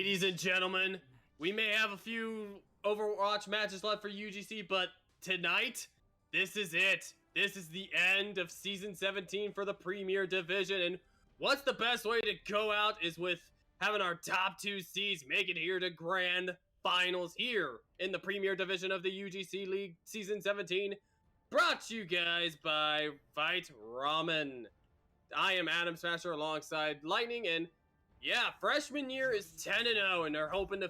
Ladies and gentlemen, we may have a few Overwatch matches left for UGC, but tonight, this is it. This is the end of Season 17 for the Premier Division, and what's the best way to go out is with having our top two seeds make it here to Grand Finals here in the Premier Division of the UGC League Season 17, brought to you guys by Fight Ramen. I am Adamsmasher alongside Lightning, and yeah, freshman year is 10-0, and they're hoping to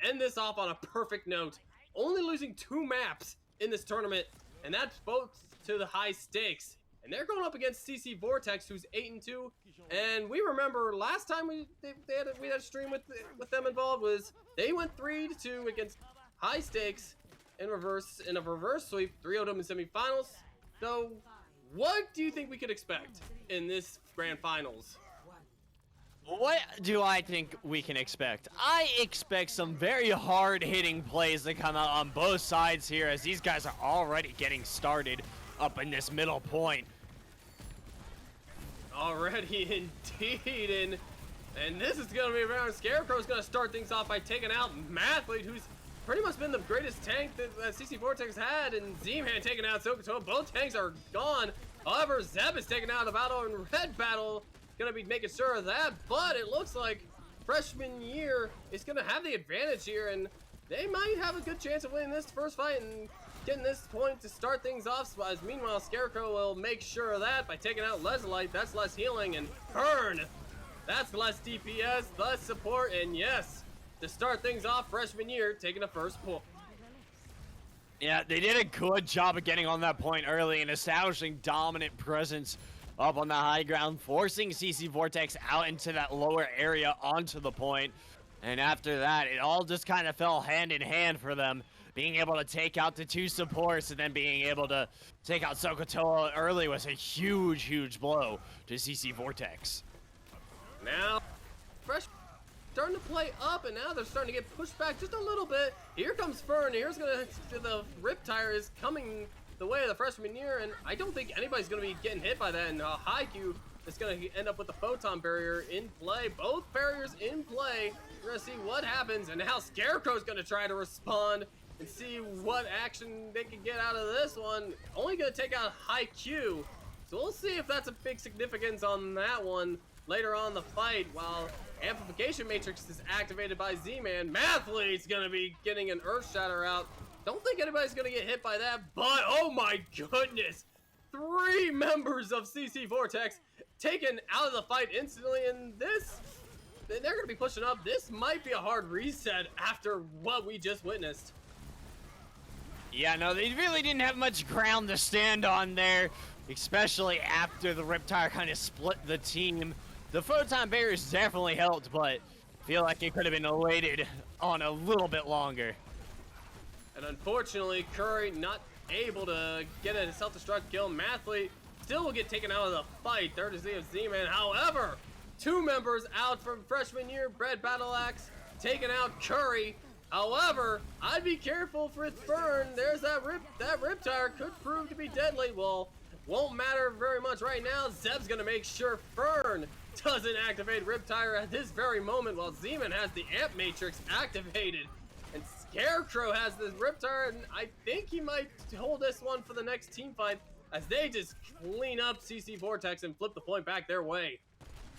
end this off on a perfect note. Only losing 2 maps in this tournament, and that's both to the high stakes. And they're going up against CC Vortex, who's 8-2. And we remember last time we had a stream with them involved was they went 3-2 against high stakes in a reverse sweep, 3-0 them in semifinals. So, what do you think we could expect in this grand finals? What do I think we can expect? I expect some very hard-hitting plays to come out on both sides here, as these guys are already getting started up in this middle point. Already indeed, and this is going to be around. Scarecrow's going to start things off by taking out Mathlete, who's pretty much been the greatest tank that CC Vortex had, and Z-Man taking out Sokoto. Both tanks are gone. However, Zeb is taking out a battle in Red Battle. Gonna be making sure of that, but it looks like freshman year is gonna have the advantage here, and they might have a good chance of winning this first fight and getting this point to start things off. As meanwhile, Scarecrow will make sure of that by taking out Leslite. That's less healing, and Burn, that's less DPS, less support, and yes, to start things off, freshman year taking the first pull. Yeah, they did a good job of getting on that point early and establishing dominant presence up on the high ground, forcing CC Vortex out into that lower area onto the point. And after that, it all just kind of fell hand in hand for them, being able to take out the 2 supports and then being able to take out Sokotoa early was a huge blow to CC Vortex. Now, fresh starting to play up, and now they're starting to get pushed back just a little bit. Here comes Fern. Here's the Riptire is coming the way of the freshman year, and I don't think anybody's going to be getting hit by that, and Haikyuu is going to end up with the photon barrier in play. Both barriers in play. We're going to see what happens, and now Scarecrow's going to try to respond and see what action they can get out of this one. Only going to take out Haikyuu, so we'll see if that's a big significance on that one later on in the fight. While Amplification Matrix is activated by Z-Man, Mathlete's going to be getting an Earth Shatter out. Don't think anybody's gonna get hit by that, but oh my goodness! 3 members of CC Vortex taken out of the fight instantly, and they're gonna be pushing up. This might be a hard reset after what we just witnessed. Yeah, no, they really didn't have much ground to stand on there, especially after the Riptire kind of split the team. The photon barriers definitely helped, but I feel like it could have been awaited on a little bit longer. And unfortunately, Curry not able to get a self-destruct kill. Mathlete still will get taken out of the fight. Third is Z-Man. However, 2 members out from freshman year. Bread Battle Axe taking out Curry. However, I'd be careful for Fern. There's that Riptire could prove to be deadly. Well, won't matter very much right now. Zeb's gonna make sure Fern doesn't activate Riptire at this very moment, while Z-Man has the Amp Matrix activated. And Scarecrow has this Riptire, and I think he might hold this one for the next team fight as they just clean up CC Vortex and flip the point back their way.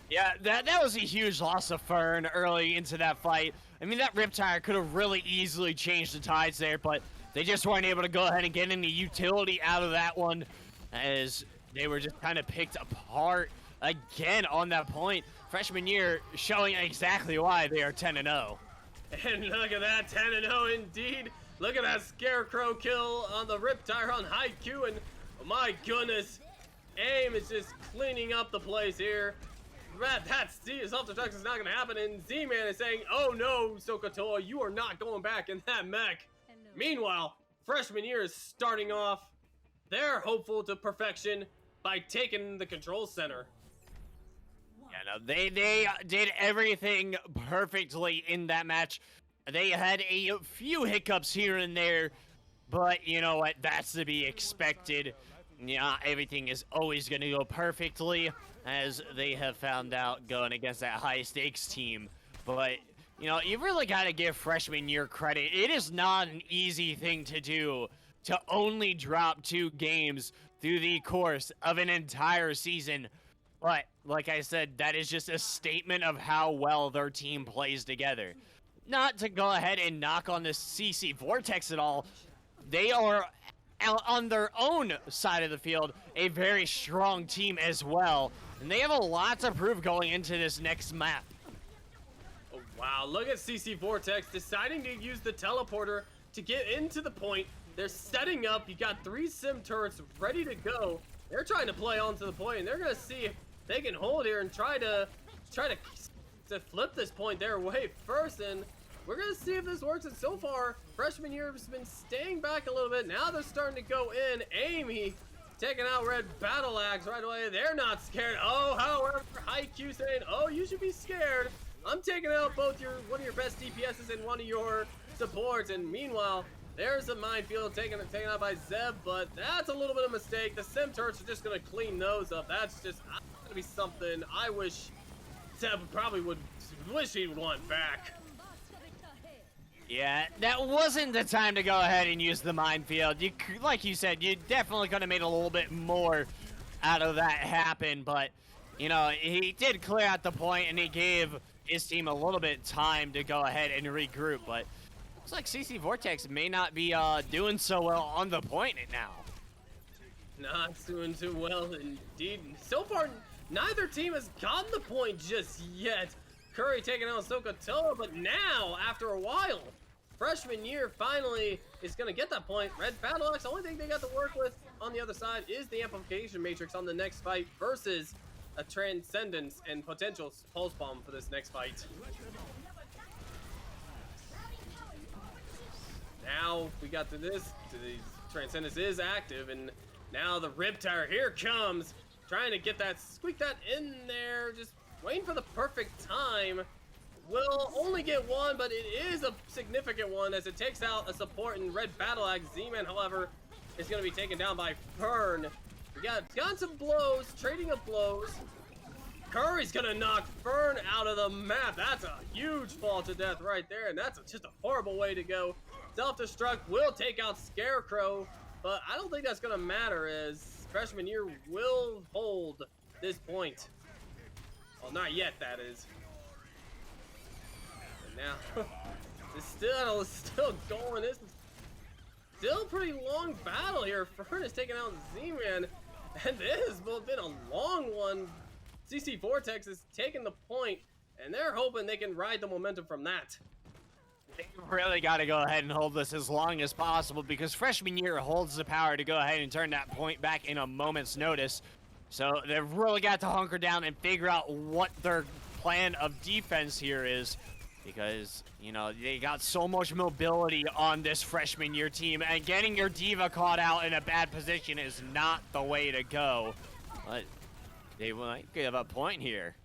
Yeah, that was a huge loss of Fern early into that fight. I mean, that Riptire could have really easily changed the tides there, but they just weren't able to go ahead and get any utility out of that one, as they were just kind of picked apart again on that point. Freshman year showing exactly why they are 10-0. And look at that, 10-0 indeed. Look at that Scarecrow kill on the Riptire on Haikyuu, and oh my goodness, AIM is just cleaning up the place here. That self-destruct is not going to happen, and Z-Man is saying, oh no, Sokotoa, you are not going back in that mech. Meanwhile, freshman year is starting off. They're hopeful to perfection by taking the control center. Yeah, no, they did everything perfectly in that match. They had a few hiccups here and there, but you know what? That's to be expected. Yeah, everything is always going to go perfectly, as they have found out going against that high-stakes team. But you know, you really got to give freshman year credit. It is not an easy thing to do to only drop 2 games through the course of an entire season. But, like I said, that is just a statement of how well their team plays together. Not to go ahead and knock on the CC Vortex at all. They are, on their own side of the field, a very strong team as well. And they have a lot to prove going into this next map. Oh, wow, look at CC Vortex deciding to use the teleporter to get into the point. They're setting up. You got 3 sim turrets ready to go. They're trying to play onto the point, and they're gonna see if they can hold here and try to flip this point their way first. And we're gonna see if this works. And so far, freshman year has been staying back a little bit. Now they're starting to go in. Amy taking out Red Battle Axe right away. They're not scared. Oh, however, Haikyuu saying, "Oh, you should be scared. I'm taking out both one of your best DPSs and one of your supports." And meanwhile, there's a minefield taken out by Zeb, but that's a little bit of a mistake. The sim turrets are just gonna clean those up. That's gonna be something I wish Zeb probably would wish he would want back. Yeah, that wasn't the time to go ahead and use the minefield. Like you said, you definitely could have made a little bit more out of that happen, but, you know, he did clear out the point, and he gave his team a little bit of time to go ahead and regroup, but looks like CC Vortex may not be doing so well on the point now. Not doing too well indeed. So far, neither team has gotten the point just yet. Curry taking out Sokotoa, but now, after a while, freshman year finally is going to get that point. Red Battle Axe, the only thing they got to work with on the other side is the amplification matrix on the next fight versus a Transcendence and potential Pulse Bomb for this next fight. Now we got to the Transcendence is active, and now the Riptire here comes, trying to get that, squeak that in there, just waiting for the perfect time. Will only get one, but it is a significant one as it takes out a support in Red Battle Axe. Z-Man, however, is going to be taken down by Fern. We got some blows, trading of blows. Curry's going to knock Fern out of the map. That's a huge fall to death right there, and that's just a horrible way to go. Self-destruct will take out Scarecrow, but I don't think that's going to matter as freshman year will hold this point. Well, not yet, that is. And now, it's still going. This is still a pretty long battle here. Fern is taking out Z-Man, and this has been a long one. CC Vortex is taking the point, and they're hoping they can ride the momentum from that. They really got to go ahead and hold this as long as possible because freshman year holds the power to go ahead and turn that point back in a moment's notice. So they've really got to hunker down and figure out what their plan of defense here is because, you know, they got so much mobility on this freshman year team, and getting your diva caught out in a bad position is not the way to go. But they might give a point here.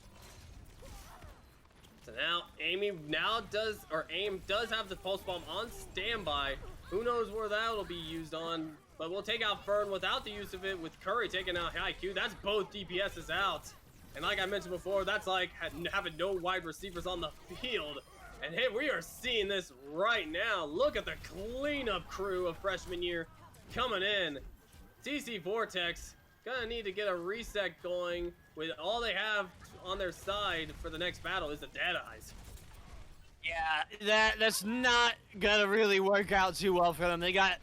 So now AIM does have the Pulse Bomb on standby. Who knows where that'll be used on, but we'll take out Fern without the use of it with Curry taking out Haikyuu. That's both DPSs out. And like I mentioned before, that's like having no wide receivers on the field. And hey, we are seeing this right now. Look at the cleanup crew of freshman year coming in. CC Vortex gonna need to get a reset going with all they have on their side for the next battle is the Dead Eyes. Yeah, that's not gonna really work out too well for them. They got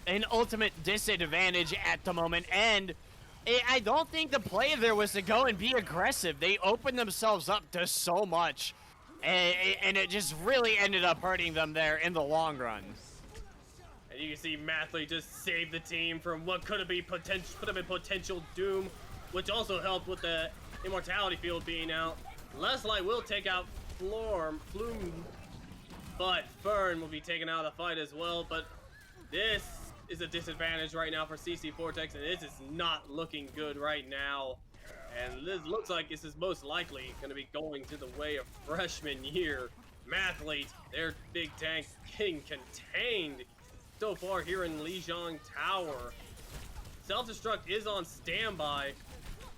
an ultimate disadvantage at the moment, and I don't think the play there was to go and be aggressive. They opened themselves up to so much, and it just really ended up hurting them there in the long run. And you can see Mathley just saved the team from what could have been potential doom, which also helped with the Immortality field being out. Leslie will take out Flume, but Fern will be taken out of the fight as well. But this is a disadvantage right now for CC Vortex, and this is not looking good right now. And this looks like this is most likely going to be going to the way of freshman year. Mathlete, their big tank, getting contained so far here in Lijiang Tower. Self-destruct is on standby,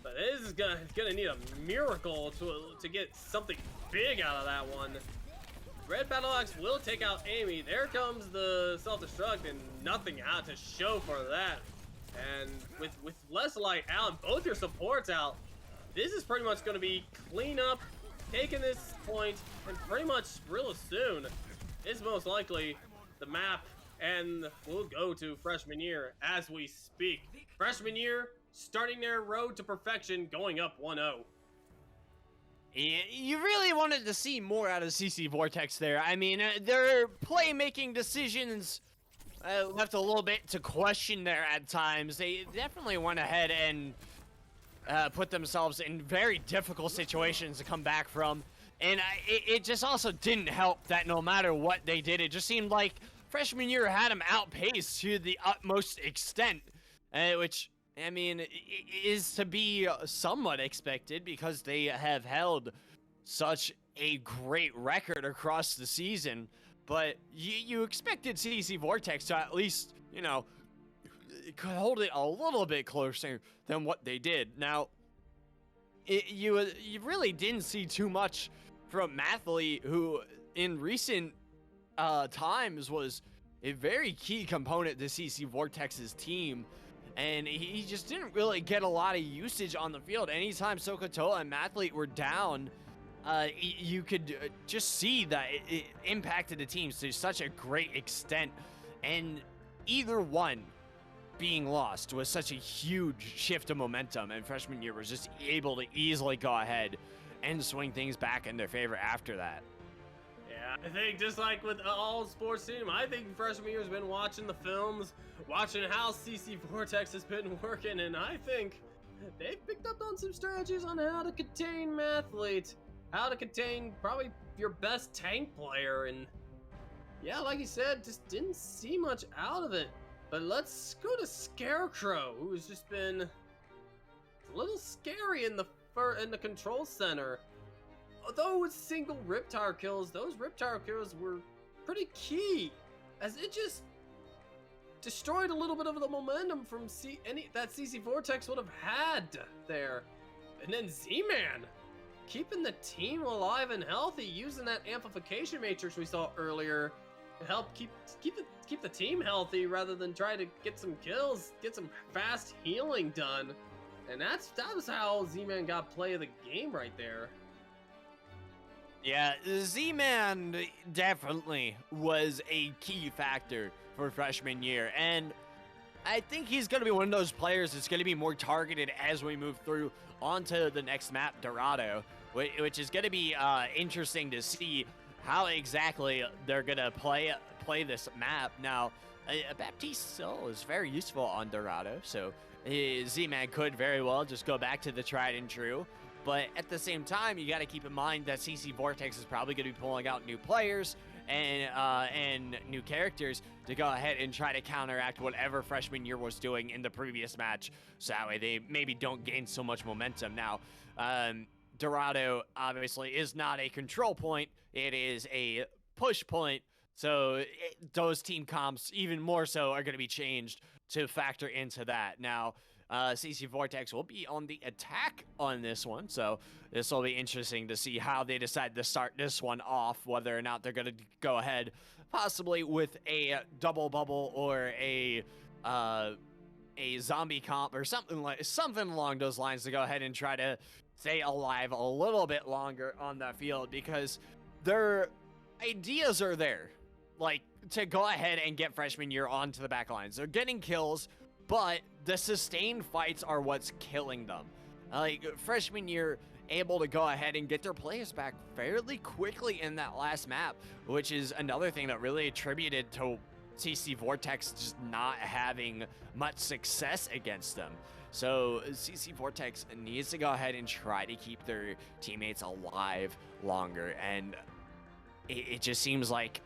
but this is gonna need a miracle to get something big out of that one. Red Battle Axe will take out Amy. There comes the self-destruct and nothing out to show for that. And with less light out, both your supports out, this is pretty much going to be clean up, taking this point, and pretty much real soon is most likely the map, and we'll go to freshman year as we speak. Freshman year starting their road to perfection, going up 1-0. You really wanted to see more out of CC Vortex there. I mean, their playmaking decisions left a little bit to question there at times. They definitely went ahead and put themselves in very difficult situations to come back from. And it just also didn't help that no matter what they did, it just seemed like freshman year had them outpaced to the utmost extent, which, I mean, is to be somewhat expected because they have held such a great record across the season. But you expected CC Vortex to at least, you know, hold it a little bit closer than what they did. Now, you really didn't see too much from Mathlete, who in recent times was a very key component to CC Vortex's team. And he just didn't really get a lot of usage on the field. Anytime Sokotoa and Mathlete were down, you could just see that it impacted the teams to such a great extent. And either one being lost was such a huge shift of momentum, and freshman year was just able to easily go ahead and swing things back in their favor after that. Yeah, I think just like with all sports team, I think freshman year has been watching the films, watching how CC Vortex has been working, and I think they've picked up on some strategies on how to contain Mathlete, how to contain probably your best tank player, and yeah, like you said, just didn't see much out of it. But let's go to Scarecrow, who has just been a little scary in the control center. Although with single Riptire kills, those Riptire kills were pretty key, as it just destroyed a little bit of the momentum from that CC Vortex would have had there. And then Z-Man, keeping the team alive and healthy, using that amplification matrix we saw earlier to help keep the team healthy rather than try to get some kills, get some fast healing done. And that was how Z-Man got play of the game right there. Yeah, Z-Man definitely was a key factor for freshman year, and I think he's going to be one of those players that's going to be more targeted as we move through onto the next map, Dorado, which is going to be interesting to see how exactly they're going to play this map. Now, Baptiste still is very useful on Dorado, so Z-Man could very well just go back to the tried and true. But at the same time, you got to keep in mind that CC Vortex is probably going to be pulling out new players and new characters to go ahead and try to counteract whatever freshman year was doing in the previous match, so that way they maybe don't gain so much momentum. Now, Dorado obviously is not a control point, it is a push point, so those team comps even more so are going to be changed to factor into that. Now, CC Vortex will be on the attack on this one, so this will be interesting to see how they decide to start this one off, whether or not they're going to go ahead possibly with a double bubble or a zombie comp or something along those lines to go ahead and try to stay alive a little bit longer on the field, because their ideas are there, like to go ahead and get freshman year onto the back lines. They're getting kills, but the sustained fights are what's killing them. Like, freshman year able to go ahead and get their players back fairly quickly in that last map, which is another thing that really attributed to CC Vortex just not having much success against them. So CC Vortex needs to go ahead and try to keep their teammates alive longer, and it just seems like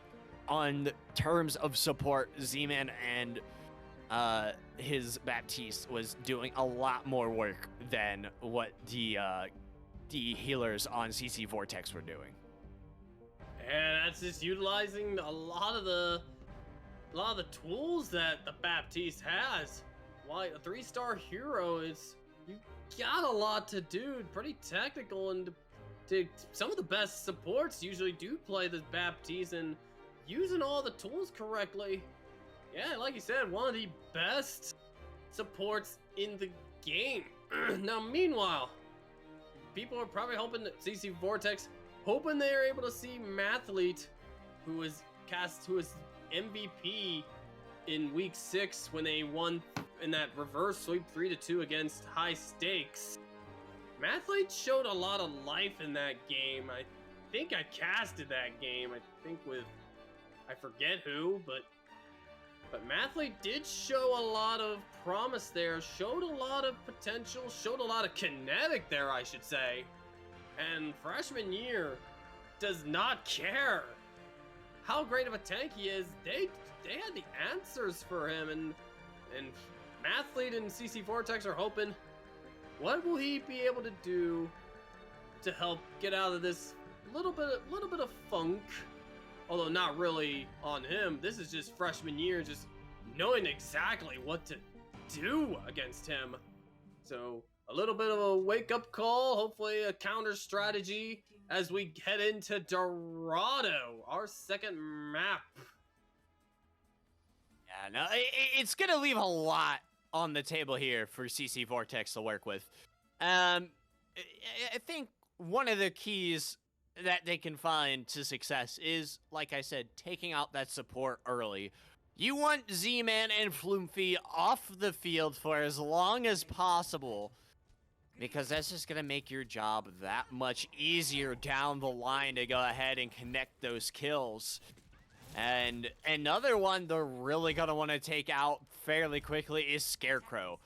on terms of support, Z-Man and his Baptiste was doing a lot more work than what the healers on CC Vortex were doing. And that's just utilizing a lot of the tools that the Baptiste has. Why a 3-star hero is, you got a lot to do, pretty technical, and some of the best supports usually do play this Baptiste and using all the tools correctly. Yeah, like you said, one of the best supports in the game. Now, meanwhile, people are probably hoping that CC Vortex, hoping they are able to see Mathlete, who was MVP in week 6 when they won in that reverse sweep 3-2 against High Stakes. Mathlete showed a lot of life in that game. I think I casted that game. I think with, I forget who, but Mathlete did show a lot of promise there, showed a lot of potential, showed a lot of kinetic there, I should say. And Freshman Year does not care how great of a tank he is. They had the answers for him, and Mathlete and CC Vortex are hoping, what will he be able to do to help get out of this little bit of funk? Although not really on him. This is just Freshman Year, just knowing exactly what to do against him. So a little bit of a wake-up call, hopefully a counter strategy as we head into Dorado, our second map. Yeah, no, it's gonna leave a lot on the table here for CC Vortex to work with. I think one of the keys that they can find to success is, like I said, taking out that support early. You want Z-Man and Floomfy off the field for as long as possible, because that's just going to make your job that much easier down the line to go ahead and connect those kills. And another one they're really going to want to take out fairly quickly is Scarecrow.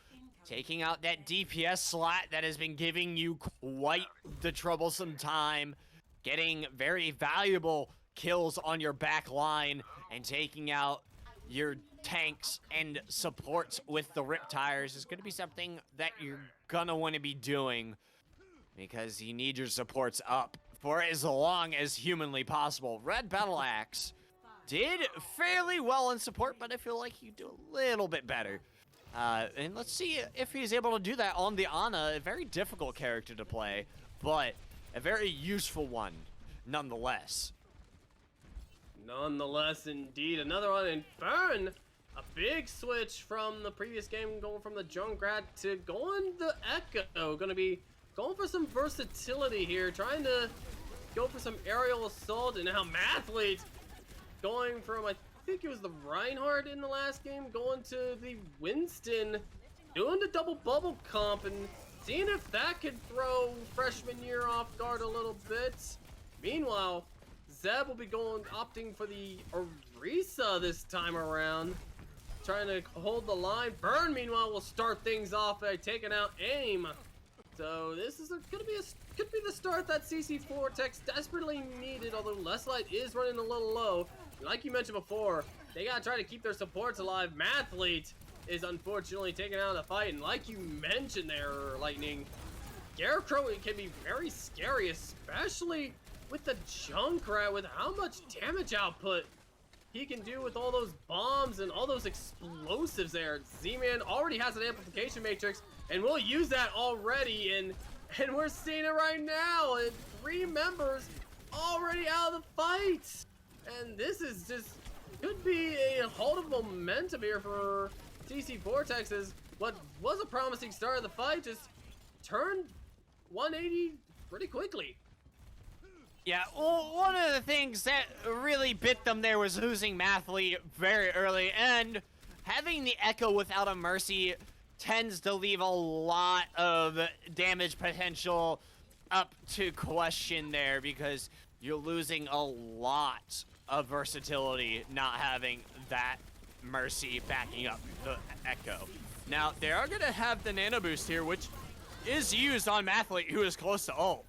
Taking out that DPS slot that has been giving you quite the troublesome time, getting very valuable kills on your back line, and taking out your tanks and supports with the rip tires is going to be something that you're going to want to be doing, because you need your supports up for as long as humanly possible. Red Battle Axe did fairly well in support, but I feel like you do a little bit better. And let's see if he's able to do that on the Ana, a very difficult character to play, but a very useful one nonetheless. Nonetheless, indeed. Another one in Fern. A big switch from the previous game, going from the Junkrat to going the Echo. Going to be going for some versatility here, trying to go for some aerial assault. And now Mathlete going from, I think it was the Reinhardt in the last game, going to the Winston, doing the double bubble comp and seeing if that could throw Freshman Year off guard a little bit. Meanwhile, Zeb will be opting for the Orisa this time around, trying to hold the line. Burn, meanwhile, will start things off by taking out Aim. So this is could be the start that CC Vortex desperately needed, although Leslight is running a little low. Like you mentioned before, they gotta try to keep their supports alive. Mathlete is unfortunately taking out the fight, and like you mentioned there, Lightning, Scarecrow can be very scary, especially with the Junkrat, with how much damage output he can do with all those bombs and all those explosives there. Z-Man already has an amplification matrix, and we'll use that already, and we're seeing it right now, and 3 members already out of the fight. And this is just, could be a halt of momentum here for CC Vortex, as what was a promising start of the fight just turned 180 pretty quickly. Yeah, well, one of the things that really bit them there was losing Mathlete very early, and having the Echo without a Mercy tends to leave a lot of damage potential up to question there, because you're losing a lot of versatility not having that Mercy backing up the Echo. Now, they are going to have the Nano Boost here, which is used on Mathlete, who is close to ult.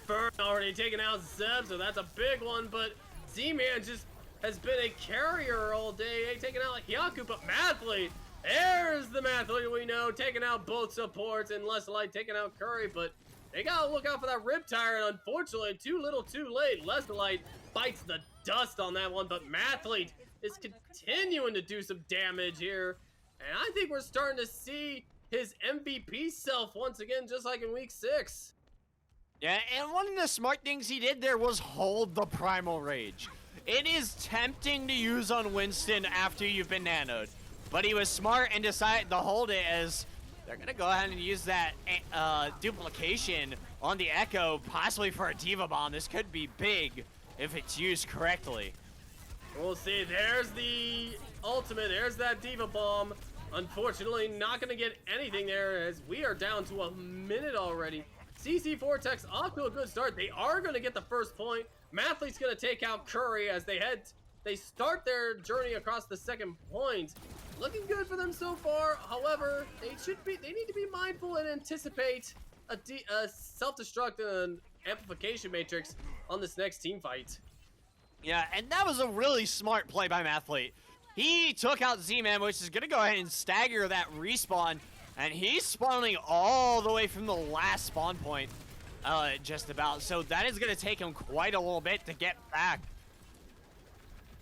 Fern already taken out Zeb, so that's a big one, but Z-Man just has been a carrier all day, taking out Hyaku, but Mathlete, there's the Mathlete we know, taking out both supports, and Leslight taking out Curry, but they gotta look out for that Riptire, and unfortunately, too little too late. Leslight bites the dust on that one, but Mathlete is continuing to do some damage here, and I think we're starting to see his MVP self once again, just like in week 6. Yeah, and one of the smart things he did there was hold the Primal Rage. It is tempting to use on Winston after you've been nanoed, but he was smart and decided to hold it as they're going to go ahead and use that duplication on the Echo, possibly for a Diva Bomb. This could be big if it's used correctly. We'll see. There's the ultimate. There's that Diva Bomb. Unfortunately, not going to get anything there as we are down to a minute already. CC Vortex off to a good start. They are going to get the first point. Mathlete's going to take out Curry as they start their journey across the second point. Looking good for them so far. However, they need to be mindful and anticipate a self-destruct and amplification matrix on this next team fight. Yeah, and that was a really smart play by Mathlete. He took out Z-Man, which is going to go ahead and stagger that respawn, and he's spawning all the way from the last spawn point, just about. So that is going to take him quite a little bit to get back.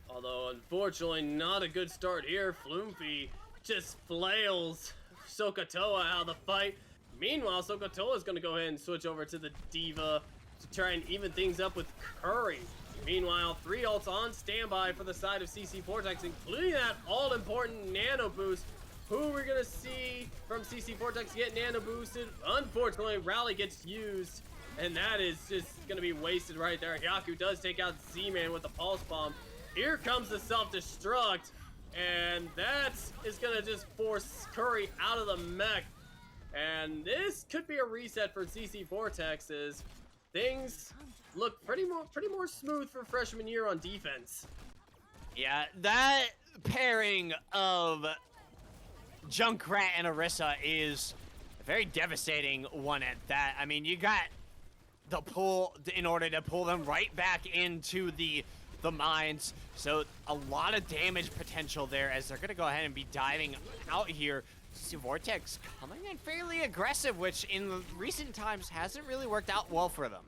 Although, unfortunately, not a good start here. Floomfy just flails Sokotoa out of the fight. Meanwhile, Sokotoa is going to go ahead and switch over to the Diva to try and even things up with Curry. Meanwhile, 3 ults on standby for the side of CC Vortex, including that all-important nano boost. Who we're going to see from CC Vortex get nano boosted? Unfortunately, Rally gets used, and that is just going to be wasted right there. Hyaku does take out Z-Man with the Pulse Bomb. Here comes the self-destruct, and that is going to just force Curry out of the mech. And this could be a reset for CC Vortex as things look pretty more smooth for freshman year on defense. Yeah, that pairing of Junkrat and Orisa is a very devastating one at that. I mean, you got the pull in order to pull them right back into the mines, so a lot of damage potential there as they're gonna go ahead and be diving out here. See Vortex coming in fairly aggressive, which in the recent times hasn't really worked out well for them.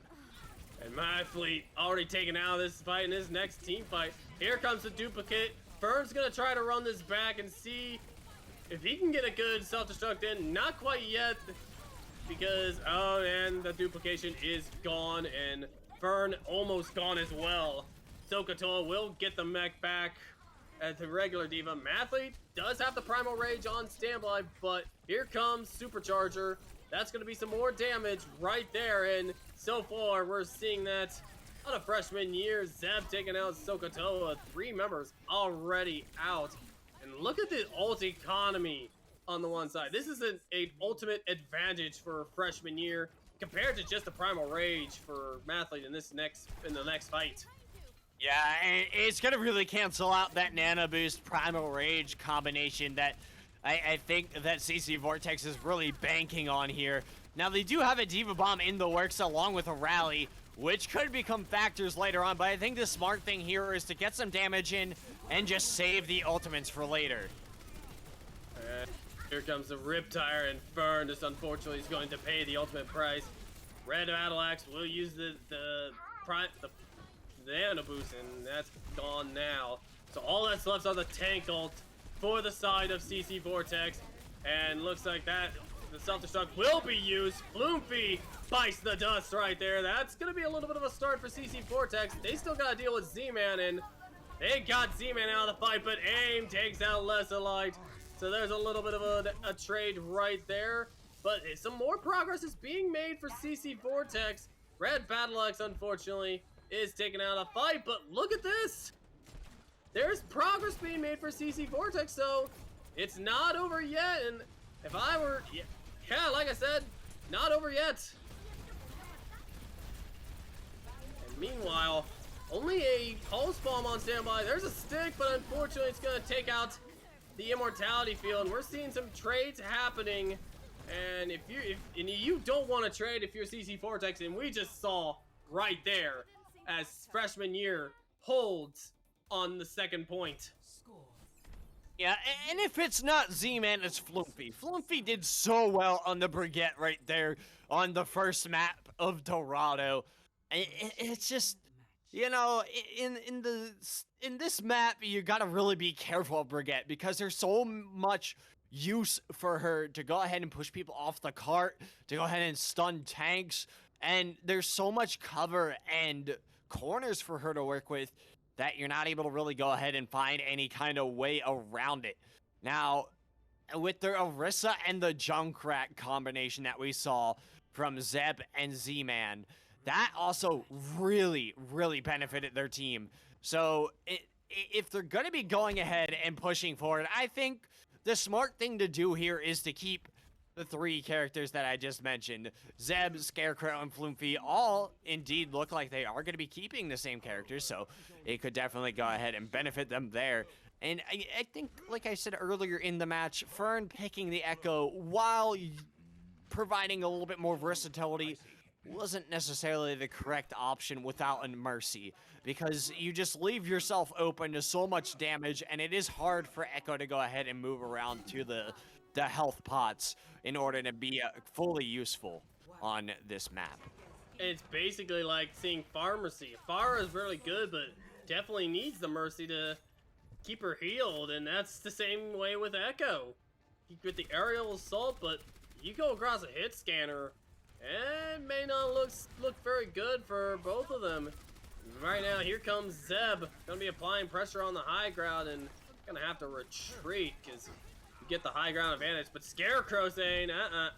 And Mathlete already taken out of this fight in his next team fight. Here comes the duplicate. Fern's gonna try to run this back and see if he can get a good self-destruct in. Not quite yet, because, oh, and the duplication is gone, and Fern almost gone as well. Sokotoa will get the mech back as the regular Diva. Mathlete does have the Primal Rage on standby, but here comes Supercharger. That's going to be some more damage right there, and so far we're seeing that on a freshman year. Zeb taking out Sokotoa. 3 members already out. And look at the ult economy on the one side. This is an ultimate advantage for freshman year compared to just the Primal Rage for Mathlete in the next fight. Yeah, and it's gonna really cancel out that Nano Boost Primal Rage combination that I think that CC Vortex is really banking on here. Now, they do have a Diva Bomb in the works along with a Rally, which could become factors later on, but I think the smart thing here is to get some damage in and just save the ultimates for later. Here comes the Riptire, and Fern just unfortunately is going to pay the ultimate price. Red Battle Axe will use the Nano Boost, and that's gone now. So all that's left are the tank ult for the side of CC Vortex, and looks like that the self-destruct will be used. Floomfy bites the dust right there. That's gonna be a little bit of a start for CC Vortex. They still gotta deal with Z-Man, and they got Z-Man out of the fight, but AIM takes out Lesser Light. So there's a little bit of a trade right there, but some more progress is being made for CC Vortex. Red Battle Axe, unfortunately, is taking out a fight, but look at this! There's progress being made for CC Vortex, so it's not over yet, and if I were, yeah, like I said, not over yet. And meanwhile, only a Pulse Bomb on standby. There's a stick, but unfortunately it's gonna take out the Immortality Field, and we're seeing some trades happening, and if you don't want to trade if you're CC Vortex, and we just saw right there as freshman year holds on the second point. Yeah, and if it's not Z-Man, it's Floomfy. Floomfy did so well on the Brigette right there on the first map of Dorado. It's just, you know, in this map, you gotta really be careful of Brigette because there's so much use for her to go ahead and push people off the cart, to go ahead and stun tanks, And there's so much cover and corners for her to work with that you're not able to really go ahead and find any kind of way around it. Now, with the Orisa and the Junkrat combination that we saw from Zeb and Z-Man, that also really, really benefited their team. So if they're going to be going ahead and pushing forward, I think the smart thing to do here is to keep the 3 characters that I just mentioned. Zeb, Scarecrow, and Floomfy all indeed look like they are going to be keeping the same characters, so it could definitely go ahead and benefit them there. And I think, like I said earlier in the match, Fern picking the Echo while providing a little bit more versatility wasn't necessarily the correct option without a Mercy, because you just leave yourself open to so much damage, and it is hard for Echo to go ahead and move around to the health pots in order to be fully useful on this map. It's basically like seeing Pharmacy. Pharah is really good, but definitely needs the Mercy to keep her healed, and that's the same way with Echo. You get the aerial assault, but you go across a hit scanner, and it may not look very good for both of them. Right now, here comes Zeb. Gonna be applying pressure on the high ground, and gonna have to retreat, because you get the high ground advantage. But Scarecrow saying,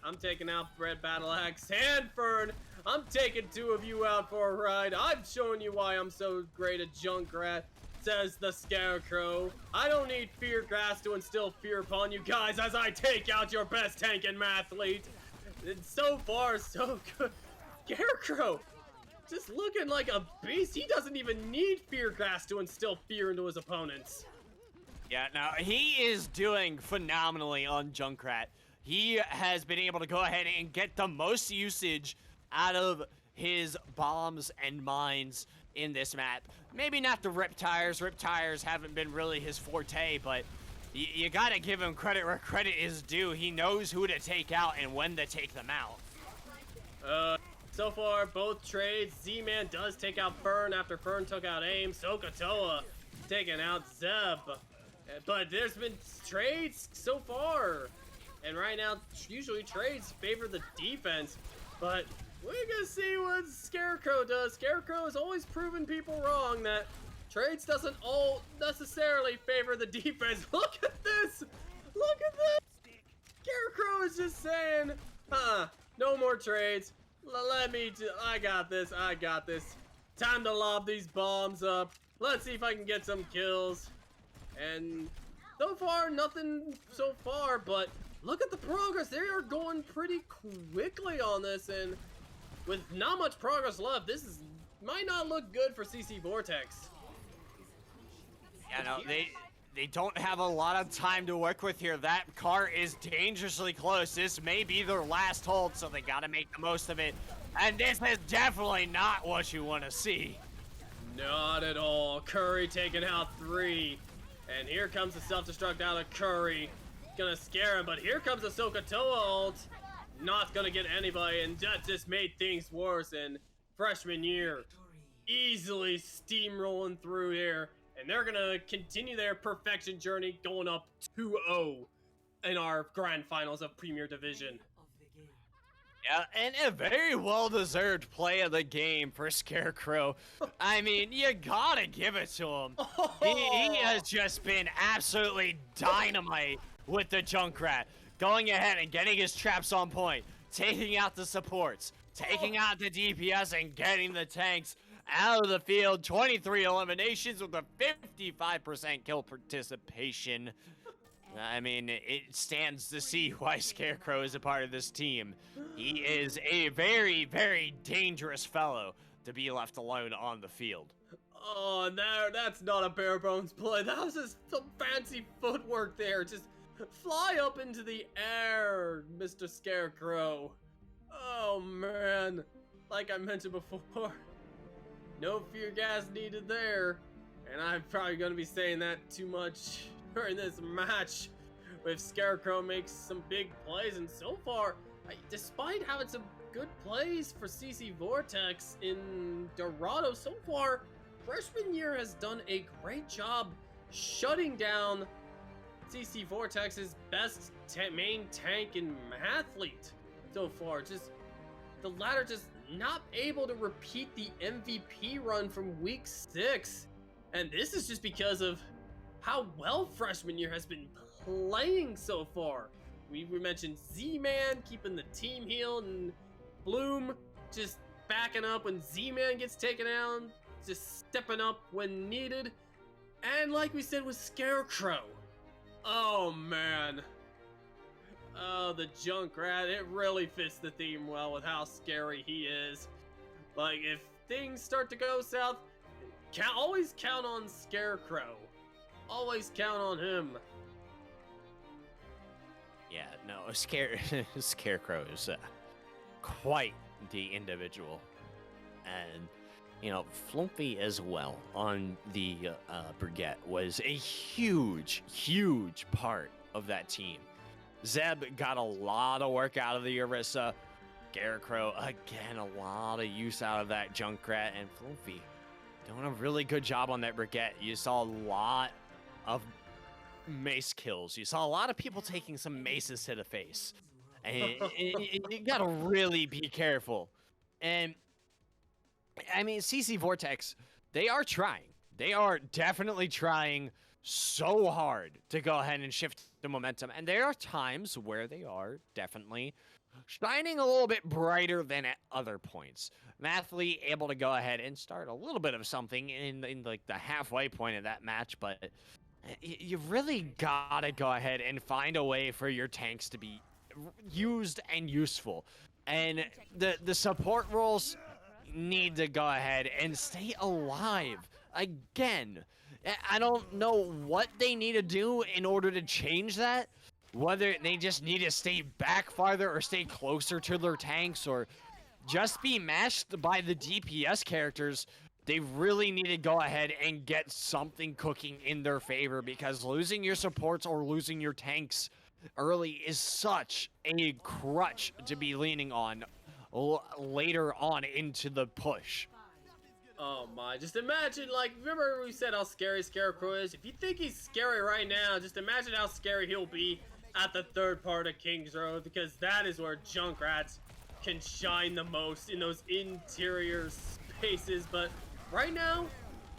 I'm taking out Red Battle Axe. Fern, I'm taking 2 of you out for a ride. I'm showing you why I'm so great at Junkrat, says the Scarecrow. I don't need Fear Grass to instill fear upon you guys as I take out your best tank and mathlete. It's so far, so good. Scarecrow, just looking like a beast. He doesn't even need Fear Grass to instill fear into his opponents. Yeah, now he is doing phenomenally on Junkrat. He has been able to go ahead and get the most usage out of his bombs and mines in this map. Maybe not the Riptires. Riptires haven't been really his forte, but you gotta give him credit where credit is due. He knows who to take out and when to take them out. So far, both trades. Z-Man does take out Fern after Fern took out AIM. Sokotoa taking out Zeb. But there's been trades so far. And right now, usually trades favor the defense. But we're gonna see what Scarecrow does. Scarecrow has always proven people wrong that trades doesn't all necessarily favor the defense. Look at this! Look at this! Scarecrow is just saying, no more trades. I got this, I got this. Time to lob these bombs up. Let's see if I can get some kills. And so far, nothing so far, but look at the progress. They are going pretty quickly on this, and with not much progress left, this might not look good for CC Vortex. Yeah, no, they don't have a lot of time to work with here. That car is dangerously close. This may be their last hold, so they gotta make the most of it. And this is definitely not what you want to see. Not at all. Curry taking out 3. And here comes the self-destruct out of Curry. Gonna scare him, but here comes the Sokotoa ult. Not gonna get anybody, and that just made things worse. And freshman year, easily steamrolling through here. And they're gonna continue their perfection journey, going up 2-0 in our grand finals of Premier Division. Yeah, and a very well-deserved play of the game for Scarecrow. I mean, you gotta give it to him. He has just been absolutely dynamite with the Junkrat. Going ahead and getting his traps on point, taking out the supports, taking out the DPS, and getting the tanks out of the field. 23 eliminations with a 55% kill participation. I mean, it stands to see why Scarecrow is a part of this team. He is a very, very dangerous fellow to be left alone on the field. Oh, that's not a bare bones play. That was just some fancy footwork there. Just fly up into the air, Mr. Scarecrow. Oh, man. Like I mentioned before, no fear gas needed there. And I'm probably going to be saying that too much during this match. If Scarecrow makes some big plays, and so far, despite having some good plays for CC Vortex in Dorado, so far, freshman year has done a great job shutting down CC Vortex's best main tank and mathlete so far. Just the latter just not able to repeat the MVP run from week 6. And this is just because of how well Freshman Year has been playing so far. We mentioned Z-Man keeping the team healed, and Bloom just backing up when Z-Man gets taken down, just stepping up when needed. And like we said with Scarecrow, oh man. Oh, the Junkrat, it really fits the theme well with how scary he is. Like, if things start to go south, always count on Scarecrow. Always count on him. Yeah, no, Scarecrow is quite the individual. And, you know, Flumpy as well on the Brigette was a huge, huge part of that team. Zeb got a lot of work out of the Orisa. Scarecrow, again, a lot of use out of that Junkrat. And Flumpy doing a really good job on that Brigette. You saw a lot of mace kills. You saw a lot of people taking some maces to the face. And you gotta really be careful. And, I mean, CC Vortex, they are trying. They are definitely trying so hard to go ahead and shift the momentum, and there are times where they are definitely shining a little bit brighter than at other points. Mathley able to go ahead and start a little bit of something in like the halfway point of that match, but you really gotta go ahead and find a way for your tanks to be used and useful, and the support roles need to go ahead and stay alive again. I don't know what they need to do in order to change that. Whether they just need to stay back farther or stay closer to their tanks or just be matched by the DPS characters. They really need to go ahead and get something cooking in their favor, because losing your supports or losing your tanks early is such a crutch to be leaning on later on into the push. Oh my, just imagine, like, remember we said how scary Scarecrow is? If you think he's scary right now, just imagine how scary he'll be at the third part of King's Road, because that is where Junkrats can shine the most, in those interior spaces. But right now,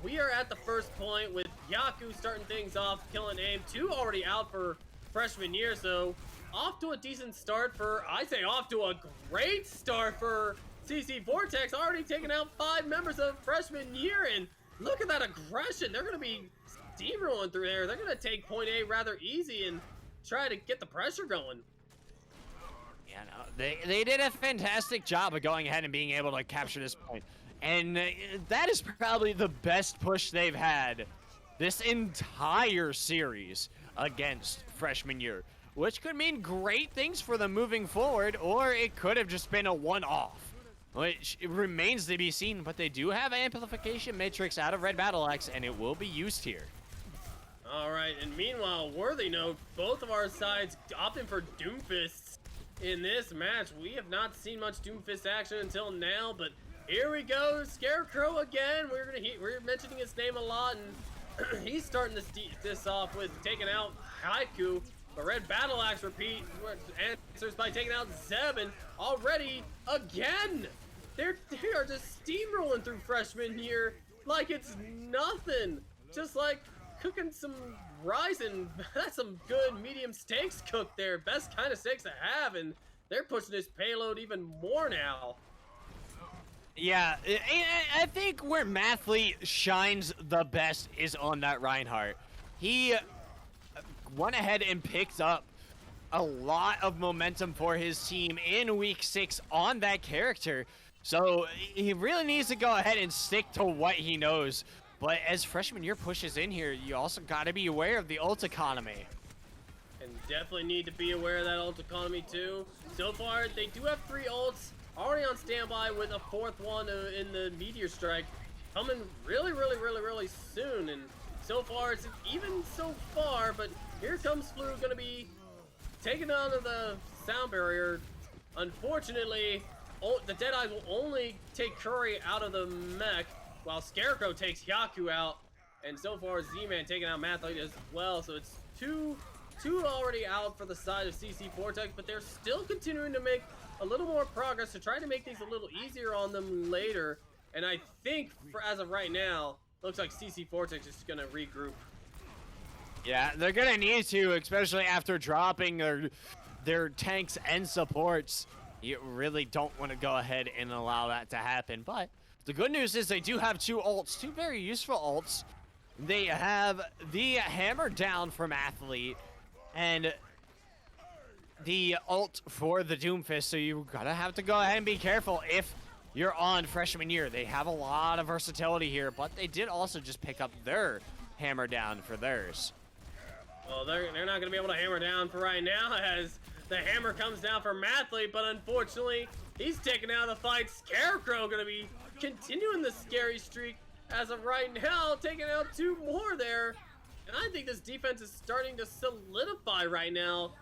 we are at the first point with Yaku starting things off, killing aim. 2 already out for Freshman Year, so off to a decent start for, I say off to a great start for CC Vortex, already taking out 5 members of Freshman Year, and look at that aggression. They're going to be steamrolling through there. They're going to take point A rather easy and try to get the pressure going. Yeah, no, they did a fantastic job of going ahead and being able to capture this point. And that is probably the best push they've had this entire series against Freshman Year, which could mean great things for them moving forward, or it could have just been a one-off, which it remains to be seen. But they do have amplification matrix out of Red Battle Axe, and it will be used here. All right, and meanwhile, worthy note, both of our sides opting for Doomfists in this match. We have not seen much Doomfist action until now, but here we go, Scarecrow again. We're mentioning his name a lot, and he's starting this off with taking out Haiku. The Red Battle Axe repeat answers by taking out Zeb, and already again, they are just steamrolling through Freshman Year like it's nothing. Just like cooking some rice, and that's some good medium steaks cooked there. Best kind of steaks to have, and they're pushing this payload even more now. Yeah, I think where Mathley shines the best is on that Reinhardt. He went ahead and picked up a lot of momentum for his team in week 6 on that character. So he really needs to go ahead and stick to what he knows. But as Freshman Year pushes in here, you also got to be aware of the ult economy. And definitely need to be aware of that ult economy too. So far, they do have 3 ults already on standby, with a 4th one in the Meteor Strike coming really soon. And so far, it's even so far, but here comes Flu, gonna be taken out of the sound barrier. Unfortunately, the Deadeyes will only take Curry out of the mech, while Scarecrow takes Yaku out. And so far, Z-Man taking out Mathlete as well. So it's 2 two already out for the side of CC Vortex, but they're still continuing to make a little more progress to try to make things a little easier on them later. And I think, for as of right now, looks like CC Vortex is going to regroup. Yeah, they're going to need to, especially after dropping their tanks and supports. You really don't want to go ahead and allow that to happen. But the good news is they do have two ults, two very useful ults. They have the hammer down from Athlete and the ult for the Doomfist, so you gotta have to go ahead and be careful if you're on Freshman Year. They have a lot of versatility here, but they did also just pick up their hammer down for theirs. Well, they're not gonna be able to hammer down for right now as the hammer comes down for Mathlete, but unfortunately, he's taken out of the fight. Scarecrow gonna be continuing the scary streak as of right now, taking out two more there. And I think this defense is starting to solidify right now.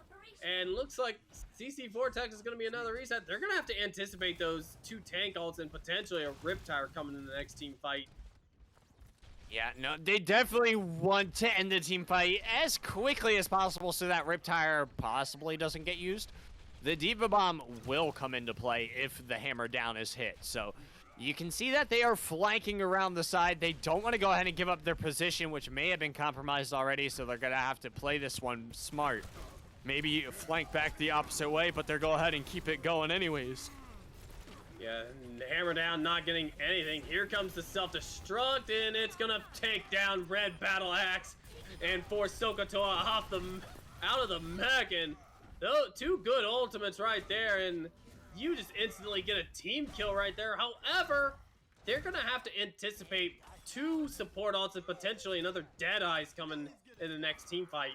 And looks like CC Vortex is going to be another reset. They're going to have to anticipate those two tank ults and potentially a Riptire coming in the next team fight. Yeah, no, they definitely want to end the team fight as quickly as possible so that Riptire possibly doesn't get used. The Diva Bomb will come into play if the hammer down is hit. So you can see that they are flanking around the side. They don't want to go ahead and give up their position, which may have been compromised already, so they're going to have to play this one smart. Maybe flank back the opposite way, but they'll go ahead and keep it going anyways. Yeah, hammer down, not getting anything. Here comes the self-destruct, and it's going to take down Red Battle Axe and force Sokotoa out of the mech. And those two good ultimates right there, and you just instantly get a team kill right there. However, they're going to have to anticipate two support ults and potentially another Deadeyes coming in the next team fight.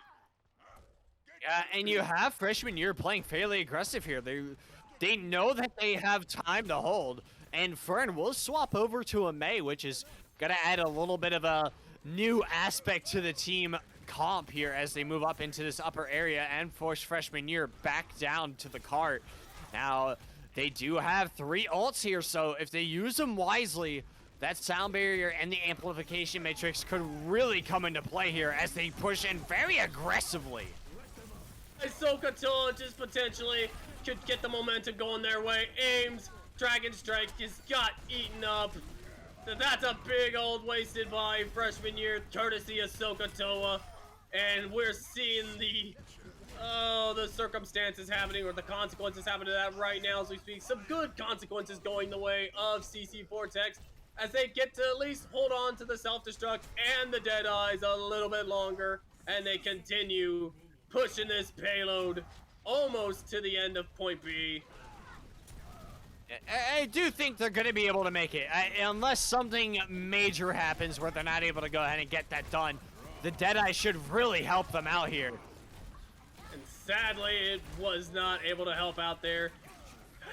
Yeah, and you have Freshman Year playing fairly aggressive here. They know that they have time to hold, and Fern will swap over to a Mei, which is going to add a little bit of a new aspect to the team comp here as they move up into this upper area and force Freshman Year back down to the cart. Now, they do have three ults here, so if they use them wisely, that sound barrier and the amplification matrix could really come into play here as they push in very aggressively. Sokotoa just potentially could get the momentum going their way. Aims, Dragon Strike just got eaten up. That's a big old wasted by Freshman Year, courtesy of Sokotoa. And we're seeing the circumstances happening, or the consequences happening to that right now as we speak. Some good consequences going the way of CC Vortex as they get to at least hold on to the self-destruct and the Deadeyes a little bit longer, and they continue pushing this payload almost to the end of point B. I do think they're going to be able to make it, unless something major happens where they're not able to go ahead and get that done. The Deadeye should really help them out here. And sadly, it was not able to help out there.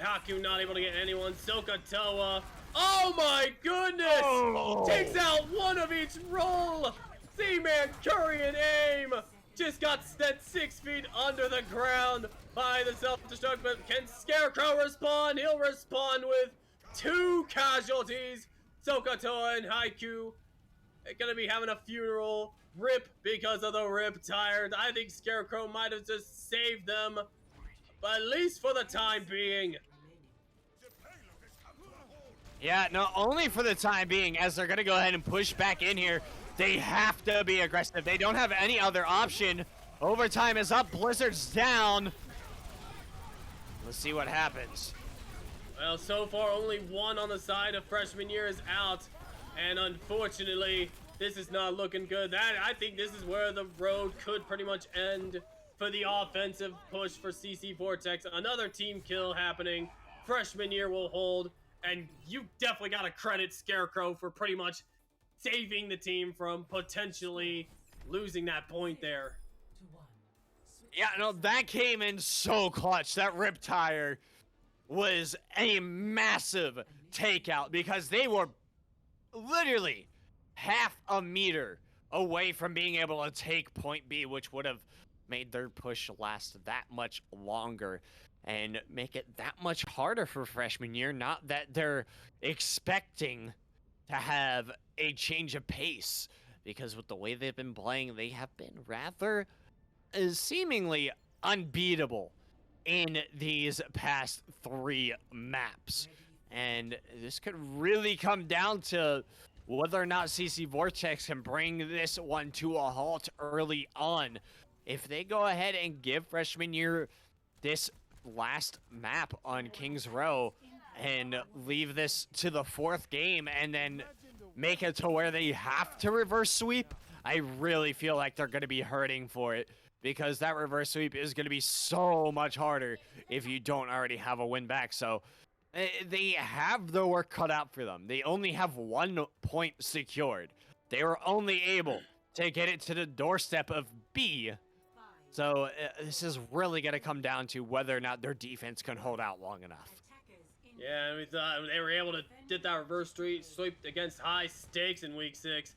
Haku not able to get anyone. Sokotoa, oh my goodness! Oh. Takes out one of each roll. Z-Man Curry and aim. Just got set 6 feet under the ground by the self-destruct, but can Scarecrow respond? He'll respond with 2 casualties. Sokotoa and Haiku are gonna be having a funeral. Rip because of the Riptire. I think Scarecrow might have just saved them, but at least for the time being. Yeah, not only for the time being, as they're gonna go ahead and push back in here. They have to be aggressive. They don't have any other option. Overtime is up. Blizzard's down. Let's see what happens. Well, so far only one on the side of Freshman Year is out, and unfortunately, this is not looking good. I think this is where the road could pretty much end for the offensive push for CC Vortex. Another team kill happening. Freshman Year will hold, and you definitely got to credit Scarecrow for pretty much saving the team from potentially losing that point there. Yeah, no, that came in so clutch. That Riptire was a massive takeout because they were literally half a meter away from being able to take point B, which would have made their push last that much longer and make it that much harder for Freshman Year. Not that they're expecting to have a change of pace, because with the way they've been playing, they have been rather seemingly unbeatable in these past 3 maps. And this could really come down to whether or not CC Vortex can bring this one to a halt early on. If they go ahead and give Freshman Year this last map on King's Row and leave this to the 4th game and then make it to where they have to reverse sweep, I really feel like they're going to be hurting for it, because that reverse sweep is going to be so much harder if you don't already have a win back. So they have their work cut out for them. They only have 1 point secured. They were only able to get it to the doorstep of B. So this is really going to come down to whether or not their defense can hold out long enough. Yeah, we thought they were able to get that reverse sweep against high stakes in week 6.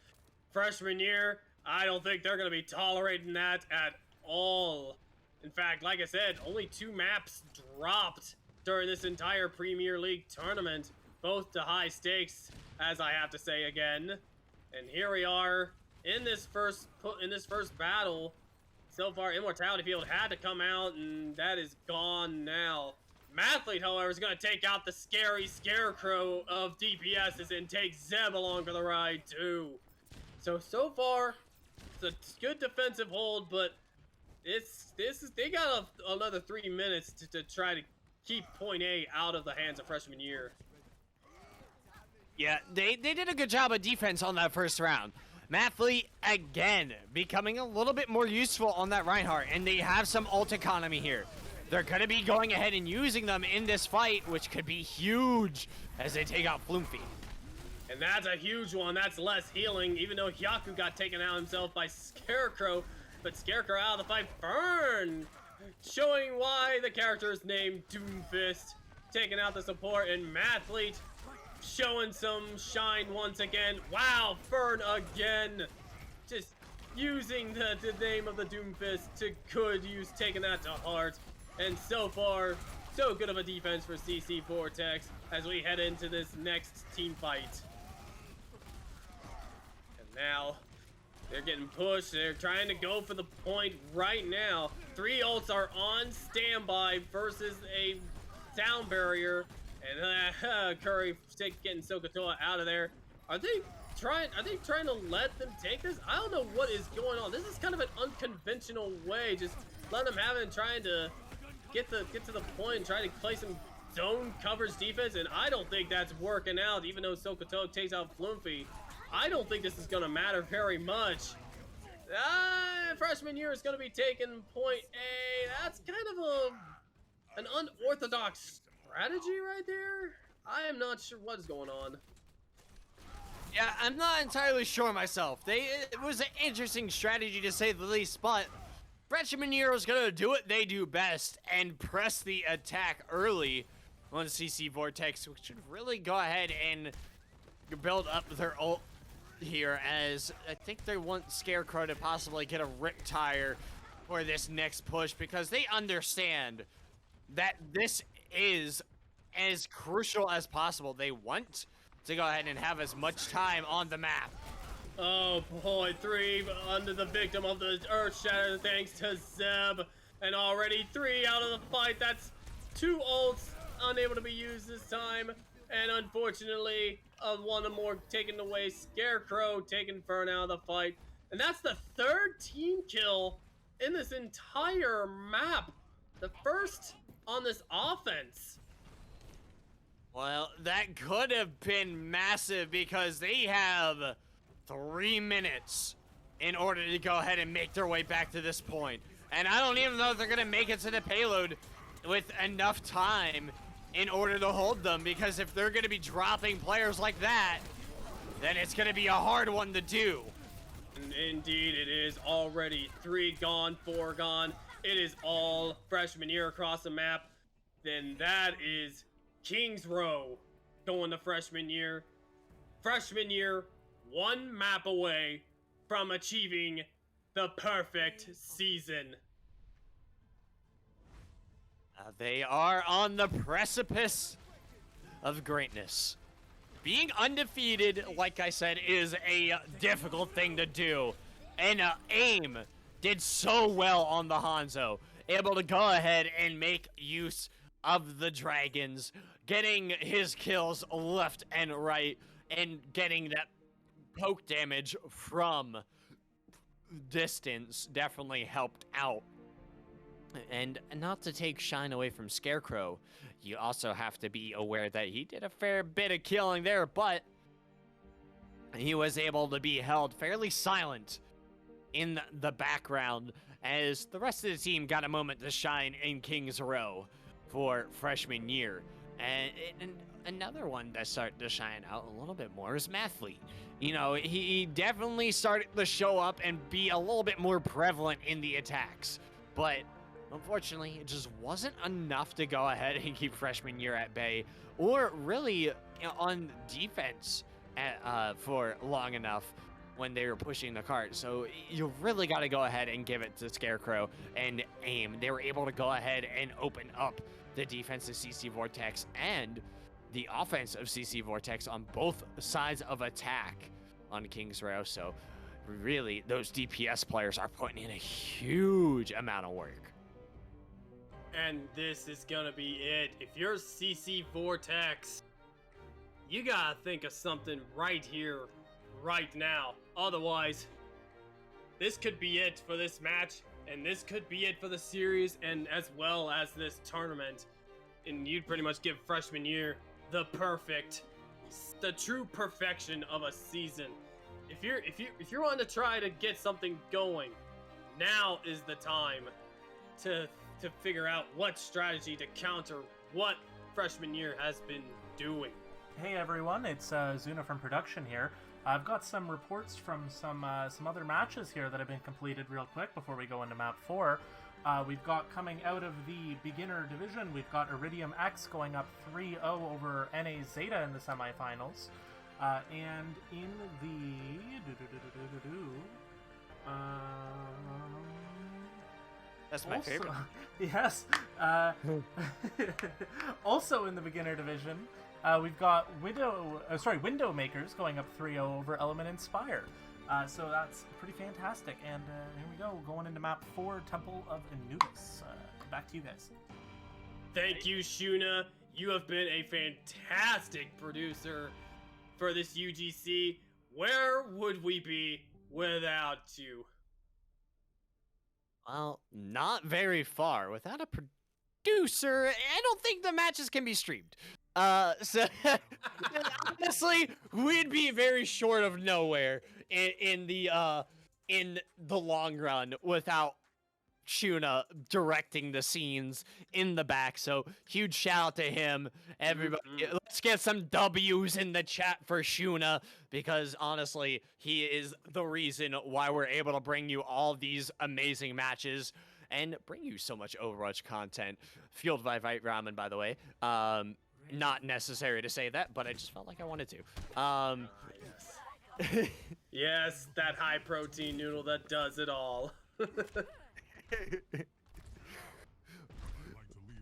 Freshman Year, I don't think they're going to be tolerating that at all. In fact, like I said, only 2 maps dropped during this entire Premier League tournament, both to high stakes, as I have to say again. And here we are in this first battle. So far, Immortality Field had to come out, and that is gone now. Mathlete, however, is going to take out the scary Scarecrow of DPSs and take Zeb along for the ride, too. So far, it's a good defensive hold, but they got another 3 minutes to try to keep Point A out of the hands of Freshman Year. Yeah, they did a good job of defense on that first round. Mathlete, again, becoming a little bit more useful on that Reinhardt, and they have some ult economy here. They're going to be going ahead and using them in this fight, which could be huge as they take out Floomfy. And that's a huge one. That's less healing, even though Hyaku got taken out himself by Scarecrow. But Scarecrow out of the fight. Burn! Showing why the character is named Doomfist. Taking out the support, and Mathlete showing some shine once again. Wow, Fern again. Just using the name of the Doomfist to good use, taking that to heart. And so far, so good of a defense for CC Vortex as we head into this next team fight. And now, they're getting pushed. They're trying to go for the point right now. 3 ults are on standby versus a sound barrier. And Curry getting Sokotoa out of there. Are they trying to let them take this? I don't know what is going on. This is kind of an unconventional way. Just let them have it and trying to get to the point and try to play some zone coverage defense, and I don't think that's working out, even though Sokotoa takes out Floomfy. I don't think this is going to matter very much. Freshman Year is going to be taking Point A. That's kind of an unorthodox strategy right there. I am not sure what is going on. Yeah, I'm not entirely sure myself. It was an interesting strategy to say the least, but Freshman Year is going to do what they do best and press the attack early on CC Vortex, which should really go ahead and build up their ult here, as I think they want Scarecrow to possibly get a rip tire for this next push, because they understand that this is as crucial as possible. They want to go ahead and have as much time on the map. Oh boy, 3 under the victim of the Earth Shatter thanks to Zeb. And already 3 out of the fight. That's 2 ults unable to be used this time. And unfortunately, one more taken away. Scarecrow taking Fern out of the fight. And that's the 3rd team kill in this entire map. The first on this offense. Well, that could have been massive, because they have 3 minutes in order to go ahead and make their way back to this point. And I don't even know if they're going to make it to the payload with enough time in order to hold them, because if they're going to be dropping players like that, then it's going to be a hard one to do. Indeed, it is already 3 gone, 4 gone. It is all Freshman Year across the map. Then that is King's Row going to Freshman Year. Freshman Year, 1 map away from achieving the perfect season. They are on the precipice of greatness. Being undefeated, like I said, is a difficult thing to do. And AIM did so well on the Hanzo, able to go ahead and make use of the dragons, getting his kills left and right, and getting that poke damage from distance definitely helped out. And not to take shine away from Scarecrow, you also have to be aware that he did a fair bit of killing there, but he was able to be held fairly silent in the background as the rest of the team got a moment to shine in King's Row for freshman year. And another one that started to shine out a little bit more is Mathlete. You know, he definitely started to show up and be a little bit more prevalent in the attacks, but unfortunately, it just wasn't enough to go ahead and keep freshman year at bay, or really on defense for long enough when they were pushing the cart. So you really got to go ahead and give it to Scarecrow and AIM. They were able to go ahead and open up the defense of CC Vortex and the offense of CC Vortex on both sides of attack on King's Row. So really, those DPS players are putting in a huge amount of work. And this is gonna be it. If you're CC Vortex, you gotta think of something right here, right now. Otherwise, this could be it for this match, and this could be it for the series, and as well as this tournament. And you'd pretty much give freshman year the true perfection of a season. If you're wanting to try to get something going, now is the time to figure out what strategy to counter what freshman year has been doing. Hey everyone, it's Xiuna from production here. I've got some reports from some other matches here that have been completed real quick before we go into map 4. We've got coming out of the beginner division, we've got Iridium X going up 3-0 over NA Zeta in the semifinals. And in the... That's my favorite. Yes. Also in the beginner division, we've got Window Makers going up 3-0 over Element Inspire. So that's pretty fantastic. And here we go, going into map 4, Temple of Anubis. Back to you guys. Thank you, Xiuna. You have been a fantastic producer for this UGC. Where would we be without you? Well, not very far. Without a producer, I don't think the matches can be streamed. So honestly, we'd be very short of nowhere in the long run without Xiuna directing the scenes in the back. So huge shout out to him. Everybody, let's get some W's in the chat for Xiuna, because honestly, he is the reason why we're able to bring you all these amazing matches and bring you so much Overwatch content. Fueled by Vite Ramen, by the way. Not necessary to say that, but I just felt like I wanted to. Yes. Yes, that high protein noodle that does it all.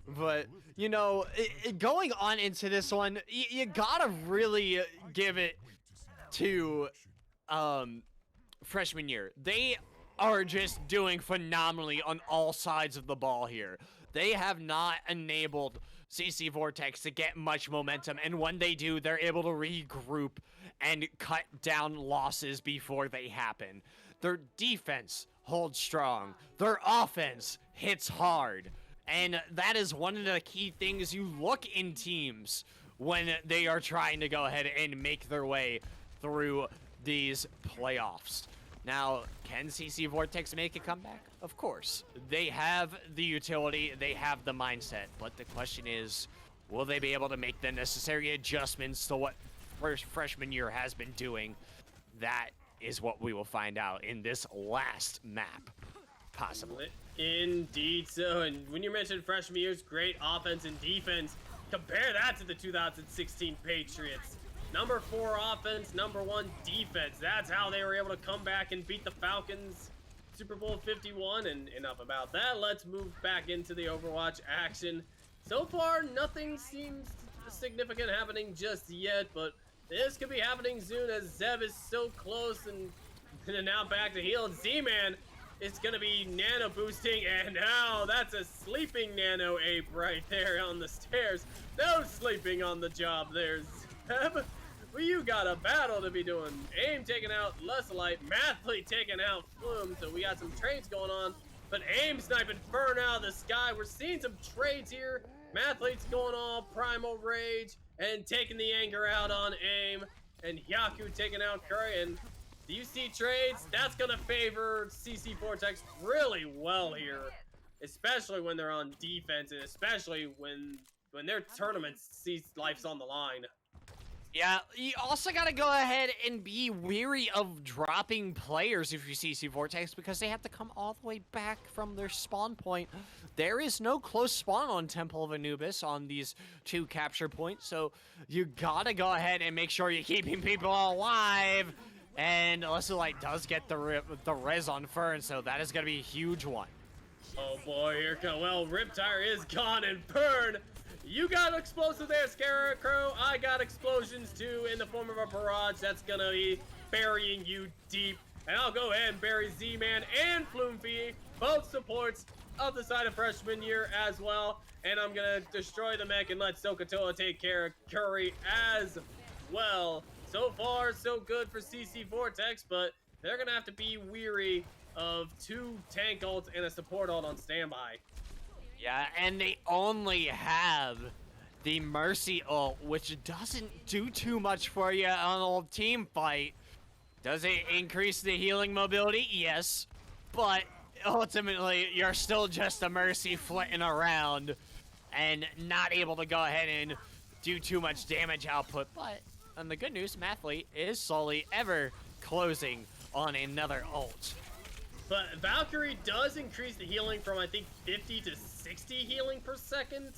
But, you know, going on into this one, you gotta really give it to freshman year. They are just doing phenomenally on all sides of the ball here. They have not enabled CC Vortex to get much momentum, and when they do, they're able to regroup and cut down losses before they happen. Their defense holds strong. Their offense hits hard. And that is one of the key things you look in teams when they are trying to go ahead and make their way through these playoffs. Now, can CC Vortex make a comeback? Of course. They have the utility, they have the mindset, but the question is, will they be able to make the necessary adjustments to what freshman year has been doing? That is what we will find out in this last map, possibly. Indeed so, and when you mentioned freshman year's great offense and defense, compare that to the 2016 Patriots. Number 4 offense, number 1 defense. That's how they were able to come back and beat the Falcons Super Bowl 51, and enough about that. Let's move back into the Overwatch action. So far, nothing seems significant happening just yet, but this could be happening soon as Zev is so close and now back to heal. And Z-Man It's going to be nano boosting, and now that's a sleeping nano ape right there on the stairs. No sleeping on the job there, Zeb. Well, you got a battle to be doing. Aim taking out Lessalite, Mathlete taking out Flume, so we got some trades going on. But Aim sniping Fern out of the sky. We're seeing some trades here. Mathlete's going all Primal Rage and taking the anger out on Aim. And Yaku taking out Curry. And do you see trades? That's going to favor CC Vortex really well here. Especially when they're on defense, and especially when their tournaments see life's on the line. Yeah, you also gotta go ahead and be weary of dropping players if you CC Vortex, because they have to come all the way back from their spawn point. There is no close spawn on Temple of Anubis on these 2 capture points, so you gotta go ahead and make sure you're keeping people alive. And Lessalite does get the res on Fern, so that is gonna be a huge one. Oh boy, here come, well, Riptire is gone, and Fern, you got explosive there, Scarecrow. I got explosions too in the form of a barrage that's gonna be burying you deep. And I'll go ahead and bury Z-Man and Floomfee, both supports of the side of Freshman Year as well. And I'm gonna destroy the mech and let Sokotoa take care of Curry as well. So far, so good for CC Vortex, but they're gonna have to be weary of 2 tank ults and a support ult on standby. Yeah, and they only have the Mercy ult, which doesn't do too much for you on a team fight. Does it increase the healing mobility? Yes, but ultimately, you're still just a Mercy flitting around and not able to go ahead and do too much damage output. But, and the good news, Mathlete is slowly ever closing on another ult. But Valkyrie does increase the healing from, I think, 50 to 60 healing per second,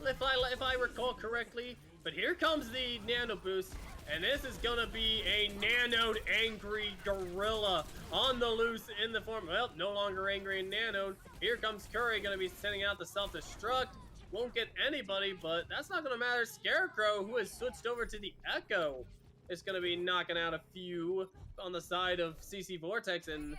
if I recall correctly. But here comes the nano boost, and this is gonna be a nanoed angry gorilla on the loose in the form, well, no longer angry and nanoed. Here comes Curry, gonna be sending out the self-destruct. Won't get anybody, but that's not gonna matter. Scarecrow, who has switched over to the Echo, is gonna be knocking out a few on the side of CC Vortex, and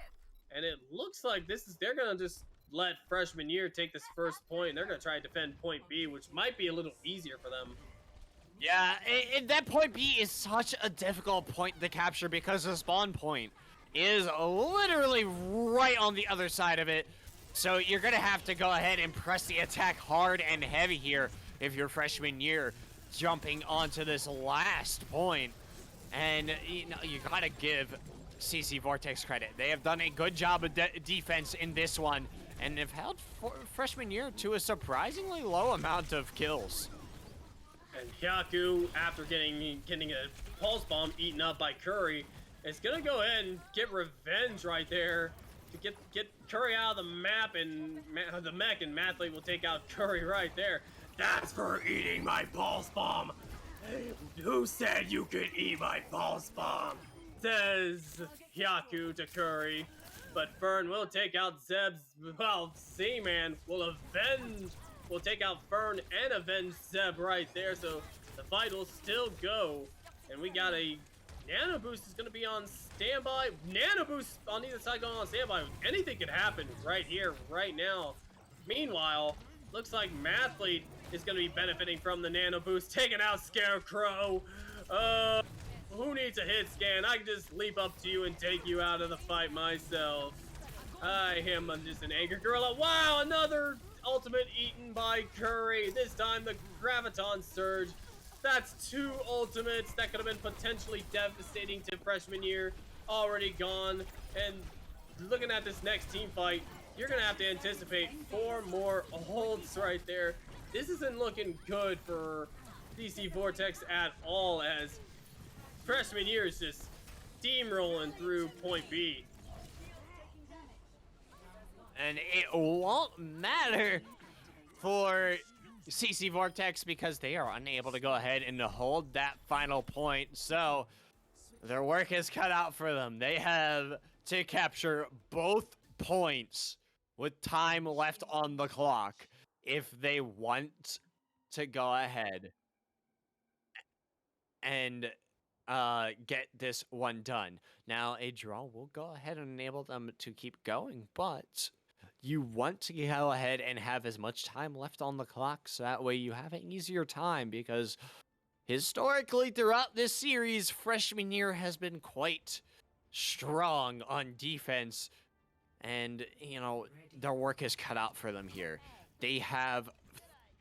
it looks like they're gonna just let Freshman Year take this first point. They're gonna try to defend point B, which might be a little easier for them. Yeah, and that point B is such a difficult point to capture because the spawn point is literally right on the other side of it. So you're gonna have to go ahead and press the attack hard and heavy here if you're Freshman Year jumping onto this last point. And you know, you gotta give CC Vortex credit. They have done a good job of defense in this one, and have held Freshman Year to a surprisingly low amount of kills. And Hyaku, after getting a pulse bomb eaten up by Curry, is gonna go ahead and get revenge right there to get Curry out of the map, and the mech, and Mathlete will take out Curry right there. That's for eating my pulse bomb. Who said you could eat my pulse bomb? Says Hyaku to Curry. But Fern will take out Zeb's, well, Z-Man will take out Fern and avenge Zeb right there, so the fight will still go. And we got a Nano Boost is going to be on standby. Nano Boost on either side going on standby. Anything could happen right here, right now. Meanwhile, looks like Mathlete is going to be benefiting from the Nano Boost, taking out Scarecrow. Who needs a hit scan? I can just leap up to you and take you out of the fight myself. I'm just an angry gorilla. Wow, another ultimate eaten by Curry. This time the Graviton Surge. That's 2 ultimates that could have been potentially devastating to Freshman Year. Already gone. And looking at this next team fight, you're going to have to anticipate 4 more ults right there. This isn't looking good for CC Vortex at all, as Freshman Year is just steamrolling through point B. And it won't matter for CC Vortex because they are unable to go ahead and hold that final point. So their work is cut out for them. They have to capture both points with time left on the clock if they want to go ahead and get this one done. Now, a draw will go ahead and enable them to keep going, but you want to go ahead and have as much time left on the clock so that way you have an easier time, because historically throughout this series, Freshman Year has been quite strong on defense, and, you know, their work is cut out for them here. They have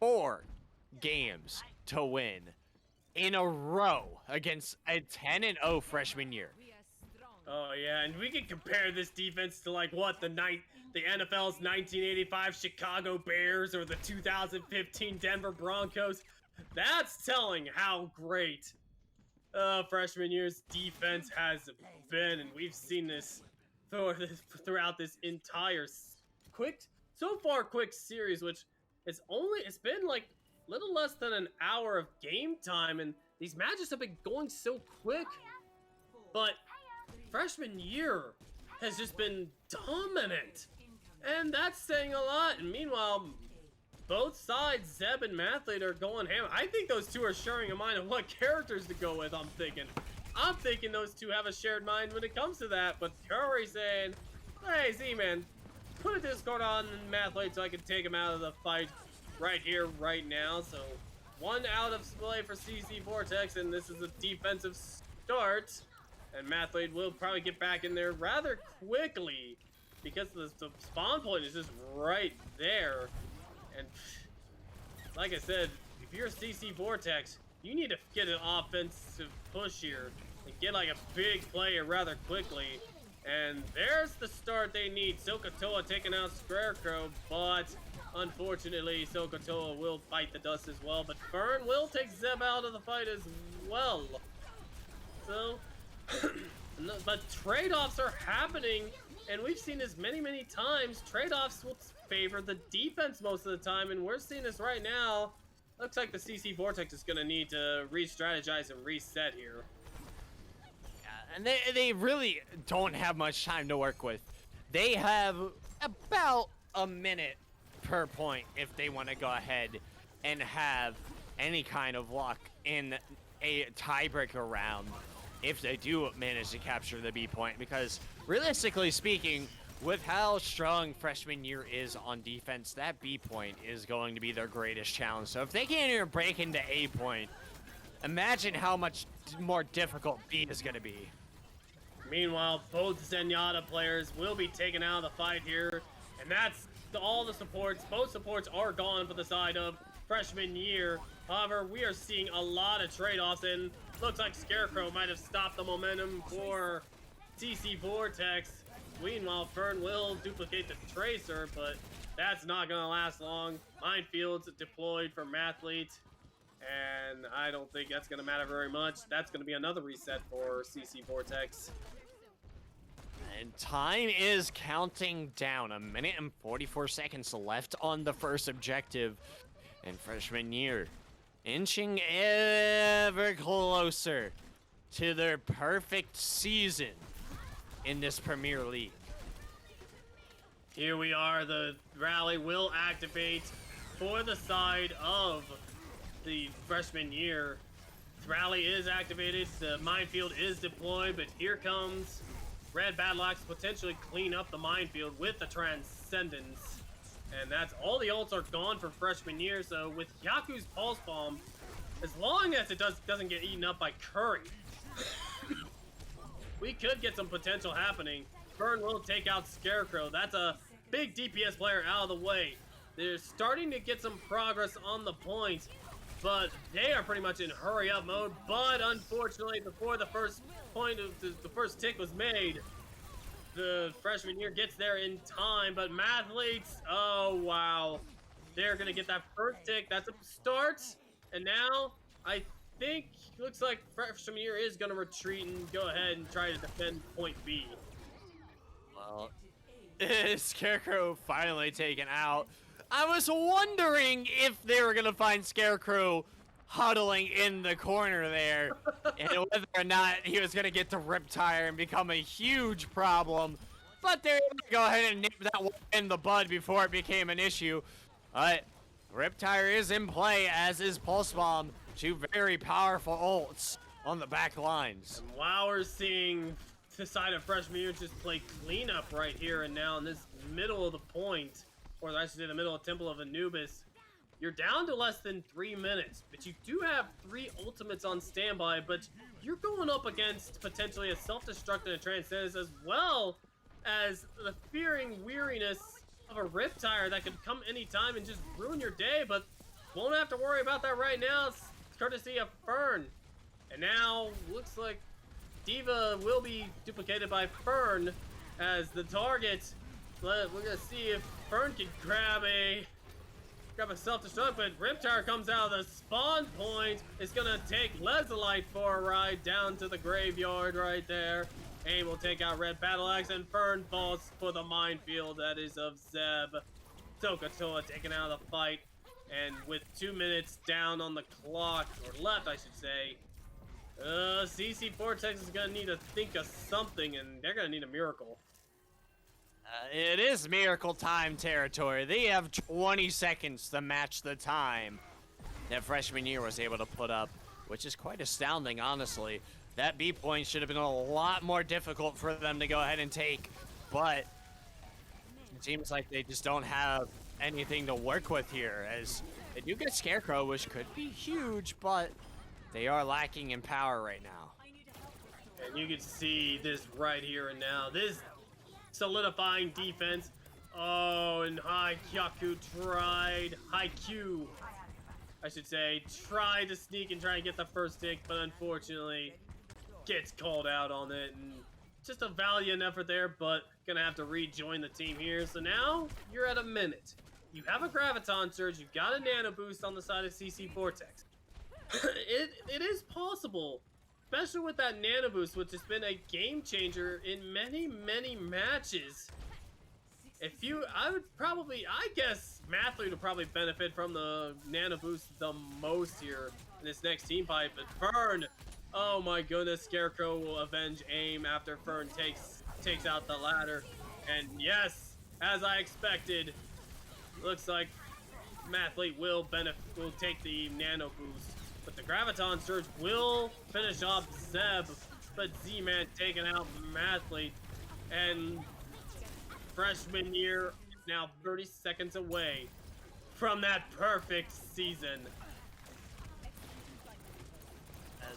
4 games to win in a row against a 10-0 Freshman Year. Oh yeah, and we can compare this defense to like what the NFL's 1985 Chicago Bears or the 2015 Denver Broncos. That's telling how great Freshman Year's defense has been, and we've seen this throughout this entire quick series, which it's been like little less than an hour of game time, and these matches have been going so quick. But Freshman Year has just been dominant, and that's saying a lot. And meanwhile, both sides, Zeb and Mathlete, are going ham. I think those two are sharing a mind of what characters to go with. I'm thinking those two have a shared mind when it comes to that. But Curry saying, "Hey, Z-Man, put a Discord on Mathlete so I can take him out of the fight right here, right now." So 1 out of play for CC Vortex, and this is a defensive start. And Mathlete will probably get back in there rather quickly because the spawn point is just right there. And like I said, if you're CC Vortex, you need to get an offensive push here and get like a big player rather quickly. And there's the start they need. Sokotoa taking out Scarecrow, but unfortunately Sokotoa will fight the dust as well. But Fern will take Zeb out of the fight as well. So, but trade-offs are happening, and we've seen this many times. Trade-offs will favor the defense most of the time, and we're seeing this right now. Looks like the CC Vortex is going to need to re-strategize and reset here. And they really don't have much time to work with. They have about a minute per point if they want to go ahead and have any kind of luck in a tiebreaker round if they do manage to capture the B point, because realistically speaking, with how strong Freshman Year is on defense, that B point is going to be their greatest challenge. So if they can't even break into A point, imagine how much more difficult B is going to be. Meanwhile, both Zenyatta players will be taken out of the fight here, and that's all the supports. Both supports are gone for the side of Freshman Year. However, we are seeing a lot of trade-offs, and looks like Scarecrow might have stopped the momentum for CC Vortex. Meanwhile, Fern will duplicate the Tracer, but that's not going to last long. Minefields deployed for Mathlete, and I don't think that's going to matter very much. That's going to be another reset for CC Vortex. And time is counting down. 1 minute and 44 seconds left on the first objective. And Freshman Year inching ever closer to their perfect season in this Premier League. Here we are. The rally will activate for the side of the Freshman Year. The rally is activated. The minefield is deployed, but here comes Red Battle Axe to potentially clean up the minefield with the Transcendence. And that's all the ults are gone for Freshman Year. So with Yaku's Pulse Bomb, as long as it doesn't get eaten up by Curry, we could get some potential happening. Fern will take out Scarecrow. That's a big DPS player out of the way. They're starting to get some progress on the points, but they are pretty much in hurry up mode. But unfortunately, before the first point of the first tick was made, the Freshman Year gets there in time. But Mathletes, oh wow, they're gonna get that first tick. That's a start, and now I think looks like Freshman Year is gonna retreat and go ahead and try to defend point B. Well, Scarecrow finally taken out. I was wondering if they were gonna find Scarecrow huddling in the corner there, and whether or not he was gonna get the Riptire and become a huge problem. But they're able to go ahead and nip that one in the bud before it became an issue. Riptire is in play, as is Pulse Bomb. Two very powerful ults on the back lines. And while we're seeing the side of Freshman just play cleanup right here and now in this middle of the point, or I should say the middle of Temple of Anubis, you're down to less than 3 minutes, but you do have 3 ultimates on standby, but you're going up against potentially a self-destruct and a Transcendence, as well as the fearing weariness of a Riptire that could come anytime and just ruin your day, but won't have to worry about that right now. It's courtesy of Fern. And now, looks like Diva will be duplicated by Fern as the target. We're gonna see if Fern can grab a self-destruct, but Riptire comes out of the spawn point. It's gonna take Lesolite for a ride down to the graveyard right there. Aim will take out Red Battle Axe, and Fern falls for the minefield that is of Zeb. Tokatoa taken out of the fight, and with 2 minutes down on the clock, or left I should say, CC Vortex is gonna need to think of something, and they're gonna need a miracle. It is miracle time territory. They have 20 seconds to match the time that Freshman Year was able to put up, which is quite astounding, honestly. That B point should have been a lot more difficult for them to go ahead and take, but it seems like they just don't have anything to work with here, as they do get Scarecrow, which could be huge, but they are lacking in power right now. And you can see this right here and now. This solidifying defense. Oh, and Haikyuu tried to sneak and try and get the first stick, but unfortunately gets called out on it. And just a valiant effort there, but gonna have to rejoin the team here. So now you're at a minute. You have a Graviton Surge, you've got a Nano Boost on the side of CC Vortex. It is possible, especially with that Nano Boost, which has been a game changer in many, many matches. I guess Mathlete would probably benefit from the Nano Boost the most here in this next team fight, but Fern, oh my goodness, Scarecrow will avenge aim after Fern takes out the ladder. And yes, as I expected, looks like Mathlete will take the Nano Boost. But the Graviton Surge will finish off Zeb, but Z-Man taking out Mathlete. And Freshman Year is now 30 seconds away from that perfect season.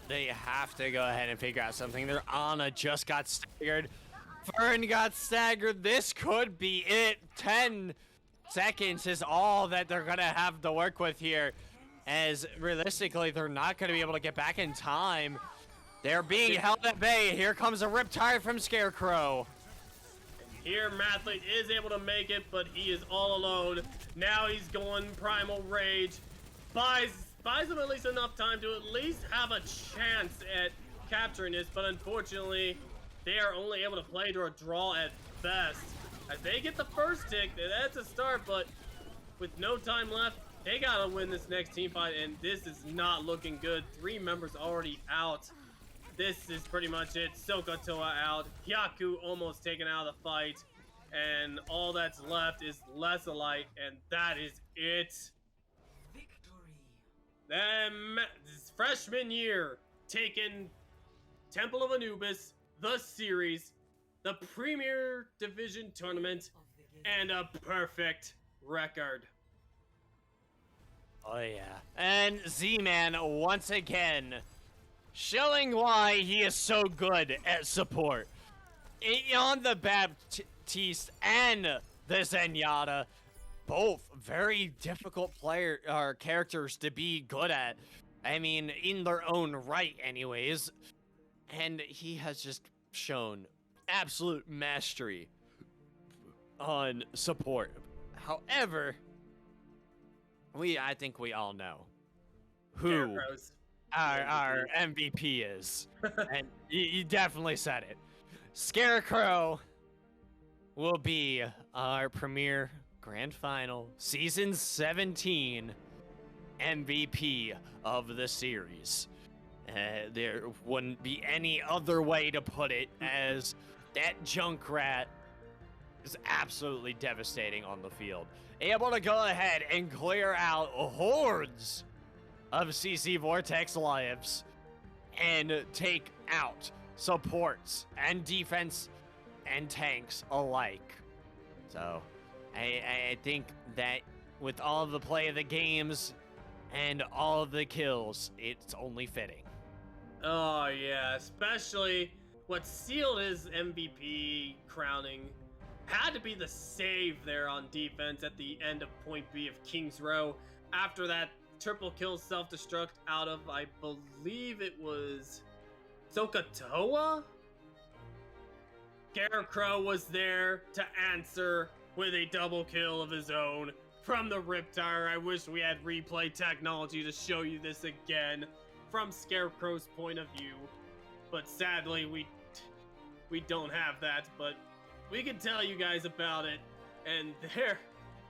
They have to go ahead and figure out something. Their Ana just got staggered. Fern got staggered. This could be it. 10 seconds is all that they're going to have to work with here, as realistically, they're not going to be able to get back in time. They're being held at bay. Here comes a Riptire from Scarecrow. Here, Mathlete is able to make it, but he is all alone. Now he's going Primal Rage. Buys him at least enough time to at least have a chance at capturing this, but unfortunately, they are only able to play to a draw at best. As they get the first tick, that's a start, but with no time left, they gotta win this next team fight, and this is not looking good. 3 members already out. This is pretty much it. Sokotoa out. Hyaku almost taken out of the fight. And all that's left is Lesolite, and that is it. Victory. Then Freshman Year taking Temple of Anubis, the series, the Premier Division tournament, and a perfect record. Oh yeah. And Z-Man once again showing why he is so good at support. On the Baptiste and the Zenyatta, both very difficult characters to be good at. I mean, in their own right anyways. And he has just shown absolute mastery on support. However, I think we all know who our MVP is. And you definitely said it. Scarecrow will be our premier grand final season 17 MVP of the series. There wouldn't be any other way to put it, as that Junkrat is absolutely devastating on the field. Able to go ahead and clear out hordes of CC Vortex lives. and take out supports and defense and tanks alike. So I think that with all of the play of the games and all of the kills, it's only fitting. Oh yeah, especially what sealed his MVP crowning had to be the save there on defense at the end of point B of King's Row after that triple kill self-destruct out of, I believe it was Sokotoa? Scarecrow was there to answer with a double kill of his own from the Riptire. I wish we had replay technology to show you this again from Scarecrow's point of view, but sadly we don't have that, but we can tell you guys about it, and there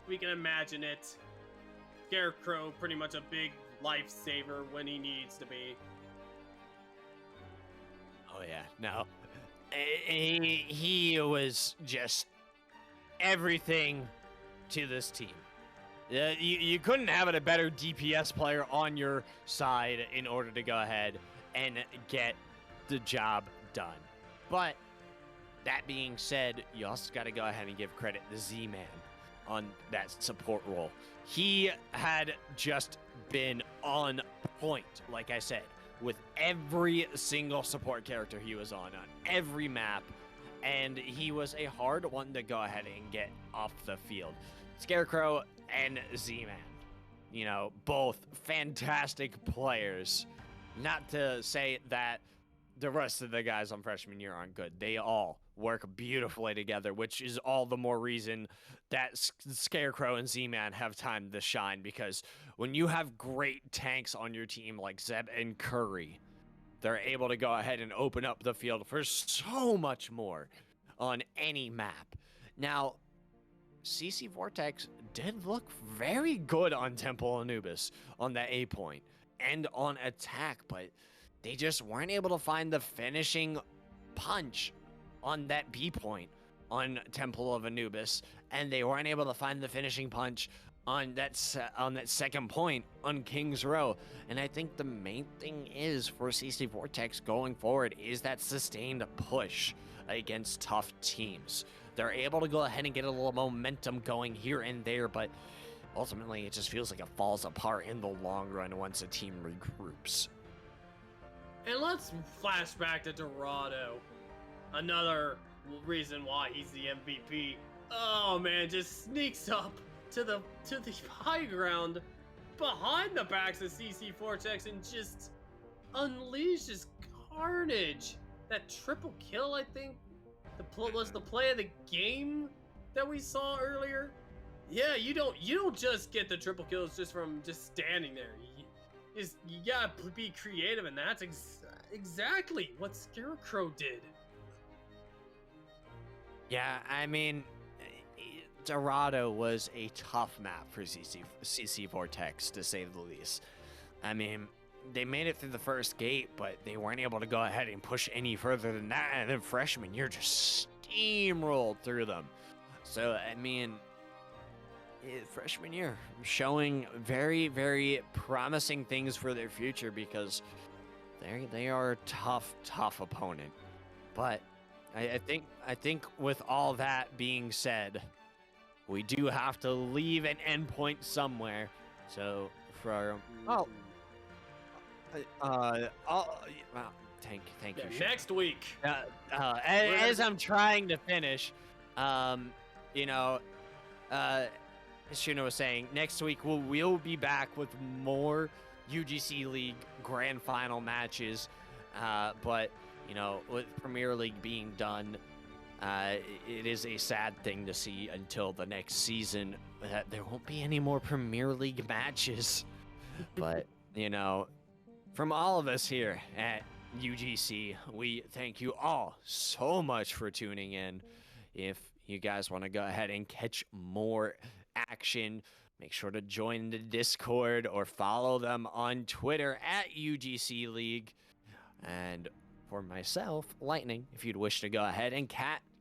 we can imagine it. Scarecrow pretty much a big lifesaver when he needs to be. Oh yeah, no. He was just everything to this team. You couldn't have a better DPS player on your side in order to go ahead and get the job done. But that being said, you also got to go ahead and give credit to Z-Man on that support role. He had just been on point, like I said, with every single support character he was on every map, and he was a hard one to go ahead and get off the field. Scarecrow and Z-Man, you know, both fantastic players. Not to say that the rest of the guys on freshman year aren't good. They all work beautifully together, which is all the more reason that Scarecrow and Z-Man have time to shine, because when you have great tanks on your team like Zeb and Curry, they're able to go ahead and open up the field for so much more on any map. Now, CC Vortex did look very good on Temple Anubis on that A point and on attack, but they just weren't able to find the finishing punch on that B point on Temple of Anubis, and they weren't able to find the finishing punch on that second point on King's Row. And I think the main thing is for CC Vortex going forward is that sustained push against tough teams. They're able to go ahead and get a little momentum going here and there, but ultimately it just feels like it falls apart in the long run once a team regroups. And let's flash back to Dorado. Another reason why he's the MVP. Oh man, just sneaks up to the high ground behind the backs of CC Vortex and just unleashes carnage. That triple kill, I think, was the play of the game that we saw earlier. Yeah, you don't just get the triple kills just from just standing there. You gotta be creative, and that's exactly what Scarecrow did. Yeah, I mean, Dorado was a tough map for CC Vortex, to say the least. I mean, they made it through the first gate, but they weren't able to go ahead and push any further than that, and then Freshmen, you're just steamrolled through them. So, I mean, freshman year, showing very, very promising things for their future, because they are a tough opponent. But I think with all that being said, we do have to leave an endpoint somewhere. So for thank you. Next week. As I'm trying to finish, you know, as Xiuna was saying, next week we'll be back with more UGC League Grand Final matches, but you know, with Premier League being done, it is a sad thing to see until the next season that there won't be any more Premier League matches. But, you know, from all of us here at UGC, we thank you all so much for tuning in. If you guys want to go ahead and catch more action, make sure to join the Discord or follow them on Twitter at UGC League. And for myself, Lightning, if you'd wish to go ahead and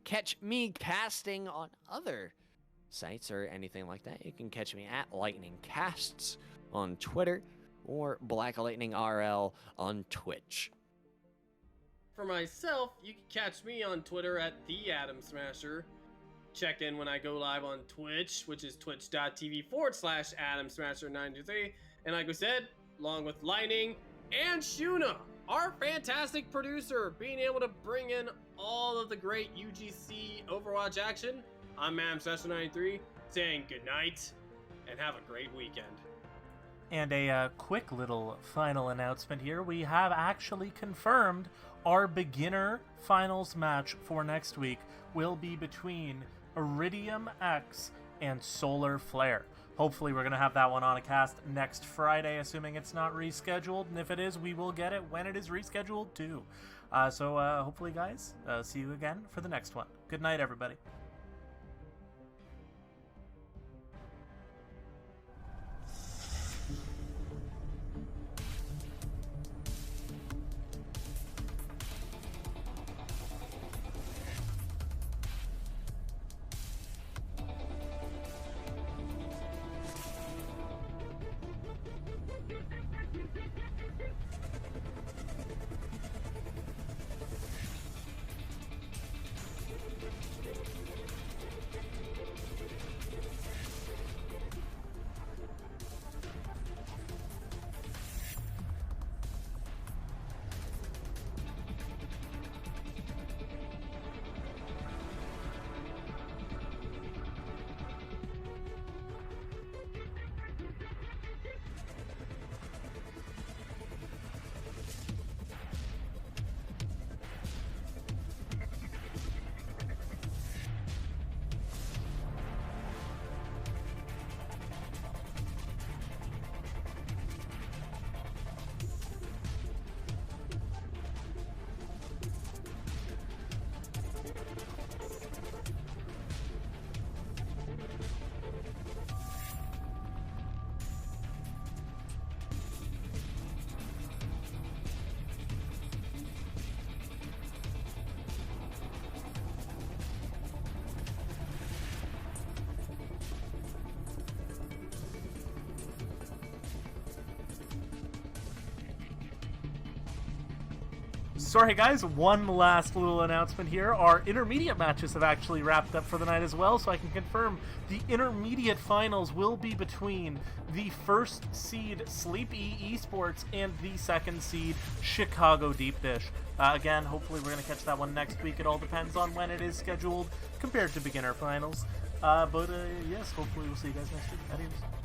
catch me casting on other sites or anything like that, you can catch me at Lightning Casts on Twitter or Black Lightning RL on Twitch. for myself, you can catch me on Twitter at the Adamsmasher. Check in when I go live on Twitch, which is twitch.tv/Adamsmasher923. And like we said, along with Lightning and Xiuna, our fantastic producer, being able to bring in all of the great UGC Overwatch action, I'm Adamsmasher93, saying good night and have a great weekend. And a quick little final announcement here. We have actually confirmed our beginner finals match for next week will be between Iridium X and Solar Flare. Hopefully we're going to have that one on a cast next Friday, assuming it's not rescheduled. And if it is, we will get it when it is rescheduled too. So hopefully, guys, see you again for the next one. Good night, everybody. Sorry guys, one last little announcement here. Our intermediate matches have actually wrapped up for the night as well, so I can confirm the intermediate finals will be between the first seed Sleepy Esports and the second seed Chicago Deep Dish. Again, hopefully we're going to catch that one next week. It all depends on when it is scheduled compared to beginner finals. But yes, hopefully we'll see you guys next week. Adios.